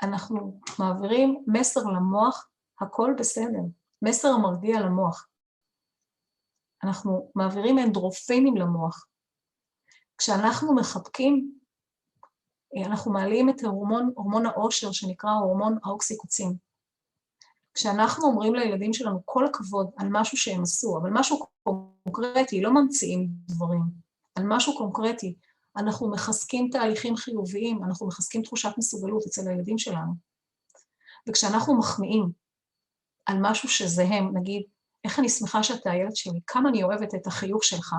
אנחנו מעבירים מסר למוח, הכל בסדר, מסר מרגיע למוח. אנחנו מעבירים אנדרופינים למוח. כשאנחנו מחבקים, אנחנו מעלים את הורמון האושר שנקרא הורמון האוקסיקוצין. כשאנחנו אומרים לילדים שלנו כל הכבוד על משהו שהם עשו, אבל משהו קונקרטי, לא ממציאים דברים, על משהו קונקרטי, אנחנו מחזקים תהליכים חיוביים, אנחנו מחזקים תחושת מסוגלות אצל הילדים שלנו. וכשאנחנו מחמיאים על משהו שזה הם, נגיד, איך אני שמחה שאתה הילד שלי, כמה אני אוהבת את החיוך שלך,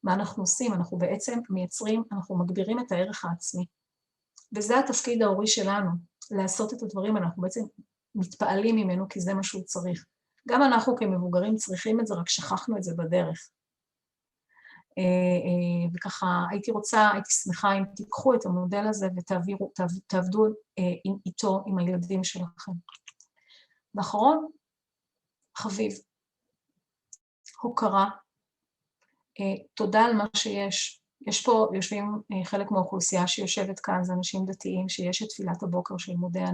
מה אנחנו עושים? אנחנו בעצם מייצרים, אנחנו מגבירים את הערך העצמי. וזה התפקיד ההורי שלנו, לעשות את הדברים, אנחנו בעצם מתפעלים ממנו, כי זה מה שהוא צריך. גם אנחנו כמבוגרים צריכים את זה, רק שכחנו את זה בדרך. וככה הייתי שמחה אם תיקחו את המודל הזה ותעבדו איתו, עם הילדים שלכם. ואחרון, חביב, הוקרה, תודה על מה שיש. יושבים חלק מהאוכלוסייה שיושבת כאן, זה אנשים דתיים, שיש את תפילת הבוקר של מודה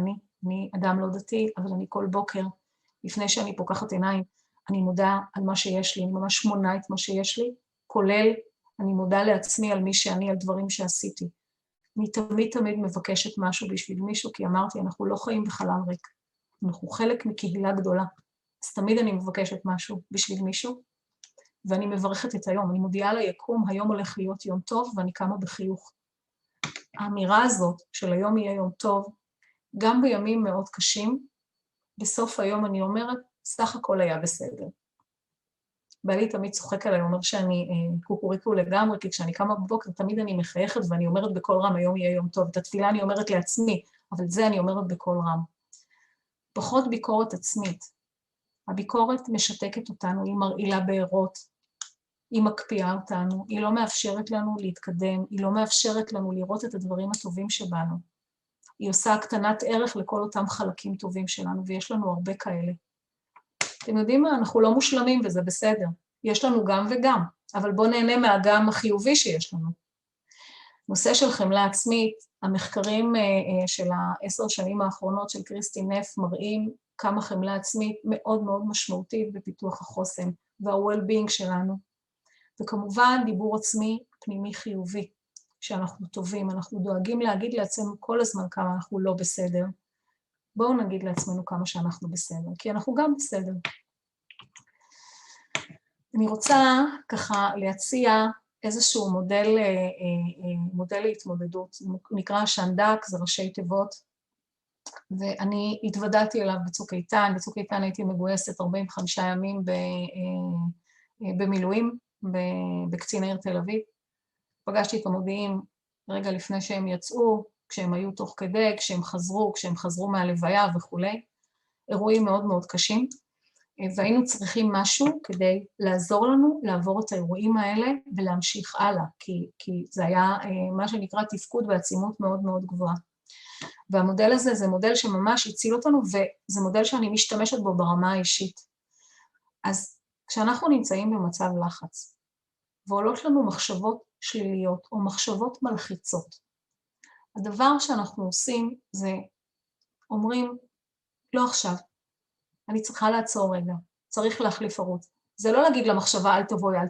אני אדם לא דתי, אבל אני כל בוקר, לפני שאני פוקחת עיניים, אני מודה על מה שיש לי, אני ממש מונה את מה שיש לי, כולל אני מודה לעצמי על מי שאני, על דברים שעשיתי. אני תמיד מבקשת משהו בשביל מישהו, כי אמרתי, אנחנו לא חיים בחלל ריק, אנחנו חלק מקהילה גדולה, אז תמיד אני מבקשת משהו בשביל מישהו, ואני מברכת את היום, אני מודיעה ליקום, היום הולך להיות יום טוב, ואני קמה בחיוך. האמירה הזאת של היום יהיה יום טוב, גם בימים מאוד קשים, בסוף היום אני אומרת, סך הכל היה בסדר. בעלי תמיד צוחק עליי, אומר שאני קוקוריקו לגמרי, כי כשאני קמה בבוקר, תמיד אני מחייכת, ואני אומרת בקול רם, היום יהיה יום טוב. את התפילה אני אומרת לעצמי, אבל זה אני אומרת בקול רם. פחות ביקורת עצמית. הביקורת משתקת אותנו, היא מרעילה בעירות, היא מקפיאה אותנו, היא לא מאפשרת לנו להתקדם, היא לא מאפשרת לנו לראות את הדברים הטובים שבנו. היא עושה הקטנת ערך לכל אותם חלקים טובים שלנו, ויש לנו הרבה כאלה. אתם יודעים מה? אנחנו לא מושלמים וזה בסדר. יש לנו גם וגם, אבל בואו נהנה מהגם החיובי שיש לנו. נושא של חמלה עצמית, המחקרים של 10 שנים האחרונות של קריסטי נף מראים כמה חמלה עצמית מאוד מאוד משמעותית בפיתוח החוסן וה-well-being שלנו. וכמובן דיבור עצמי פנימי חיובי, שאנחנו טובים, אנחנו דואגים להגיד לעצמנו כל הזמן כמה אנחנו לא בסדר. בואו נגיד לעצמנו כמה שאנחנו בסדר, כי אנחנו גם בסדר. אני רוצה ככה להציע איזשהו מודל להתמודדות, נקרא שנדק, זה ראשי תיבות, ואני התוודעתי אליו בצוק איתן, בצוק איתן הייתי מגויסת 45 ימים במילואים, בקצין העיר תל אביב, פגשתי את המודיעים רגע לפני שהם יצאו, כשהם היו תוך כדי, כשהם חזרו מהלוויה וכו', אירועים מאוד מאוד קשים, והיינו צריכים משהו כדי לעזור לנו לעבור את האירועים האלה ולהמשיך הלאה, כי זה היה מה שנקרא תפקוד ועצימות מאוד מאוד גבוהה. והמודל הזה זה מודל שממש הציל אותנו, וזה מודל שאני משתמשת בו ברמה האישית. אז כשאנחנו נמצאים במצב לחץ, ועולות לנו מחשבות שליליות או מחשבות מלחיצות, הדבר שאנחנו עושים זה, אומרים, לא עכשיו, אני צריכה לעצור רגע, צריך להחליף ערוץ. זה לא להגיד למחשבה אל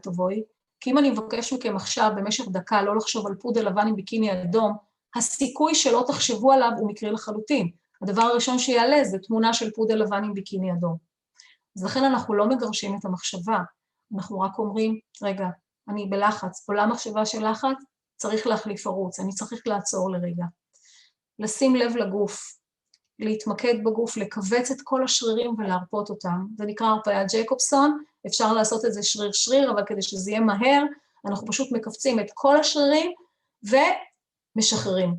תבואי, כי אם אני מבקש מכם עכשיו במשך דקה לא לחשוב על פודל לבן עם ביקיני אדום, הסיכוי שלא תחשבו עליו הוא מקרי לחלוטין. הדבר הראשון שיעלה זה תמונה של פודל לבן עם ביקיני אדום. אז לכן אנחנו לא מגרשים את המחשבה, אנחנו רק אומרים, רגע, אני בלחץ, עולה מחשבה של לחץ, צריך להחליף ערוץ, אני צריך לעצור לרגע. לשים לב לגוף, להתמקד בגוף, לקבץ את כל השרירים ולהרפות אותם. זה נקרא הרפאיה ג'ייקובסון, אפשר לעשות את זה שריר, אבל כדי שזה יהיה מהר, אנחנו פשוט מקבצים את כל השרירים ומשחררים.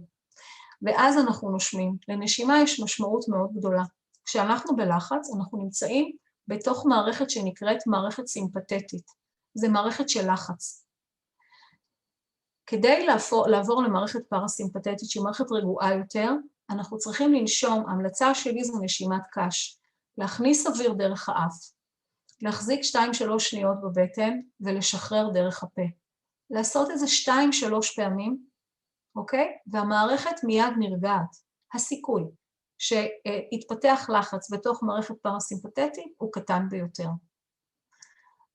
ואז אנחנו נושמים. לנשימה יש משמעות מאוד גדולה. כשאנחנו בלחץ, אנחנו נמצאים בתוך מערכת שנקראת מערכת סימפתטית. זה מערכת של לחץ. כדי לעבור למערכת פרסימפתטית שהיא מערכת רגועה יותר, אנחנו צריכים לנשום, ההמלצה שלי זו נשימת קש, להכניס אוויר דרך האף, להחזיק 2-3 שניות בבטן ולשחרר דרך הפה. לעשות איזה 2-3 פעמים, אוקיי? והמערכת מיד נרגעת. הסיכוי שיתפתח לחץ בתוך מערכת פרסימפתטית הוא קטן ביותר.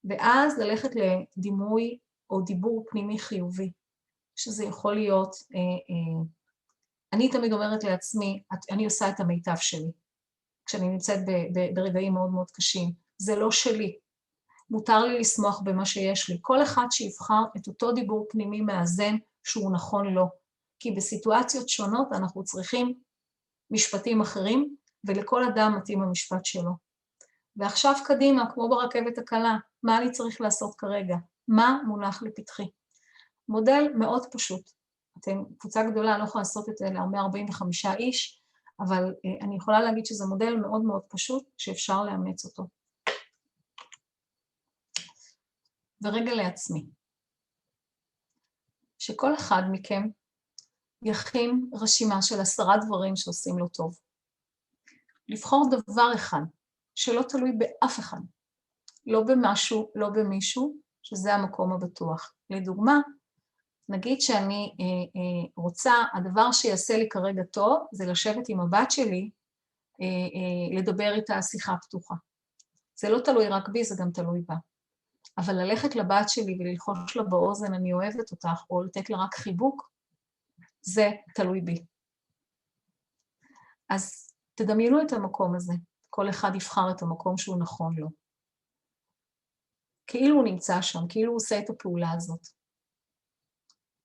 ואז ללכת לדימוי או דיבור פנימי חיובי, שזה יכול להיות, אני תמיד אומרת לעצמי, אני עושה את המיטב שלי, כשאני נמצאת ברגעים מאוד מאוד קשים, זה לא שלי, מותר לי לשמוח במה שיש לי, כל אחד שיבחר את אותו דיבור פנימי מאזן שהוא נכון לו, כי בסיטואציות שונות אנחנו צריכים משפטים אחרים, ולכל אדם מתאים המשפט שלו. ועכשיו קדימה, כמו ברכבת הקלה, מה אני צריך לעשות כרגע? מה מונח לפתחי? מודל מאוד פשוט. אתם קבוצה גדולה, לא יכולה לעשות את זה ל-145 איש, אבל אני יכולה להגיד שזה מודל מאוד מאוד פשוט, שאפשר לאמץ אותו. ורגע לעצמי, שכל אחד מכם יכין רשימה של 10 דברים שעושים לו טוב. לבחור דבר אחד, שלא תלוי באף אחד, לא במשהו, לא במישהו, שזה המקום הבטוח. לדוגמה, נגיד שאני רוצה, הדבר שיעשה לי כרגע טוב, זה לשבת עם הבת שלי, לדבר איתה שיחה פתוחה. זה לא תלוי רק בי, זה גם תלוי בה. אבל ללכת לבת שלי וללחוש לה באוזן, אני אוהבת אותך, או לתת לה רק חיבוק, זה תלוי בי. אז תדמיינו את המקום הזה, כל אחד יבחר את המקום שהוא נכון לו. כאילו הוא נמצא שם, כאילו הוא עושה את הפעולה הזאת.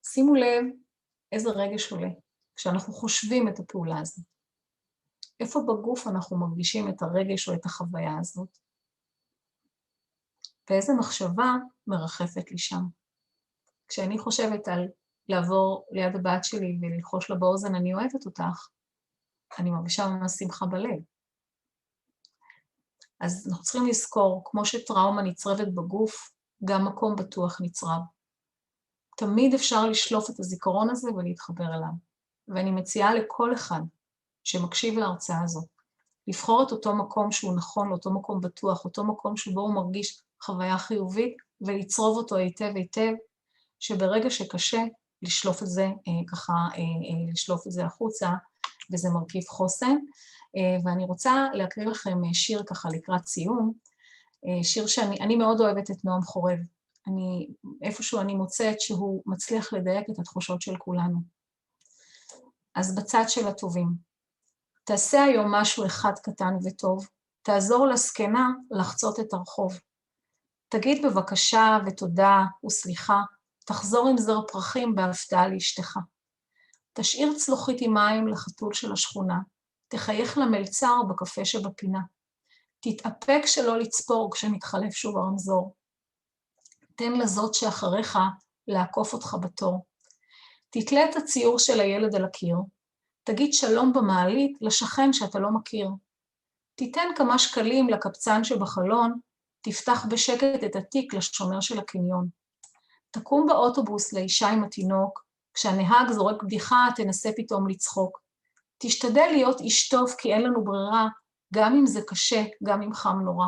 שימו לב איזה רגש עולה, כשאנחנו חושבים את הפעולה הזאת. איפה בגוף אנחנו מרגישים את הרגש או את החוויה הזאת? ואיזה מחשבה מרחפת לי שם. כשאני חושבת על לעבור ליד הבת שלי וללחוש לה באוזן, אני אוהבת אותך, אני מרגישה ממש שמחה בלב. אז אנחנו צריכים לזכור, כמו שטראומה נצרבת בגוף, גם מקום בטוח נצרב. תמיד אפשר לשלוף את הזיכרון הזה ולהתחבר אליו. ואני מציעה לכל אחד שמקשיב להרצאה הזאת, לבחור את אותו מקום שהוא נכון, אותו מקום בטוח, אותו מקום שבו הוא מרגיש חוויה חיובית, ולצרוב אותו היטב היטב, שברגע שקשה, לשלוף את זה ככה, לשלוף את זה החוצה, וזה מרכיב חוסן. ואני רוצה להקריא לכם שיר ככה לקראת סיום, שיר שאני מאוד אוהבת את נועם חורב. איפשהו אני מוצאת שהוא מצליח לדייק את התחושות של כולנו. אז בצד של הטובים, תעשה היום משהו אחד קטן וטוב, תעזור לזקנה לחצות את הרחוב. תגיד בבקשה ותודה וסליחה, תחזור עם זר פרחים בהפתעה לאשתך. תשאיר צלוחית עם מים לחתול של השכונה, תחייך למלצר בקפה שבפינה. תתאפק שלא לצפור כשמתחלף שוב הרמזור. תן לזאת שאחריך לעקוף אותך בתור. תתלה את הציור של הילד על הקיר. תגיד שלום במעלית לשכן שאתה לא מכיר. תיתן כמה שקלים לקבצן שבחלון, תפתח בשקט את התיק לשומר של הקניון. תקום באוטובוס לאישה עם התינוק, כשהנהג זורק בדיחה תנסה פתאום לצחוק. תשתדל להיות איש טוב כי אין לנו ברירה, גם אם זה קשה, גם אם חם נורא.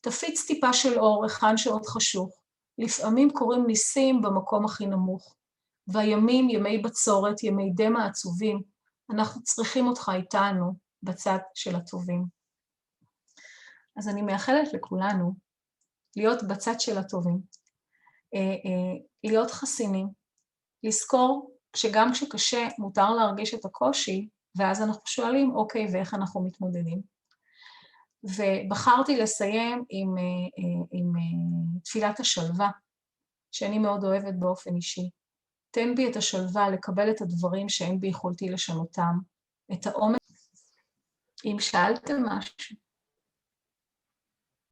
תפיץ טיפה של אור היכן שעוד חשוך, לפעמים קוראים ניסים במקום הכי נמוך. והימים, ימי בצורת, ימי דמה עצובים, אנחנו צריכים אותך איתנו בצד של הטובים. אז אני מאחלת לכולנו להיות בצד של הטובים, להיות חסינים, לזכור שגם כשקשה מותר להרגיש את הקושי, ואז אנחנו שואלים, אוקיי, ואיך אנחנו מתמודדים? ובחרתי לסיים עם תפילת השלווה, שאני מאוד אוהבת באופן אישי. תן בי את השלווה לקבל את הדברים שאין ביכולתי לשנותם, את האומץ. אם שאלתם משהו,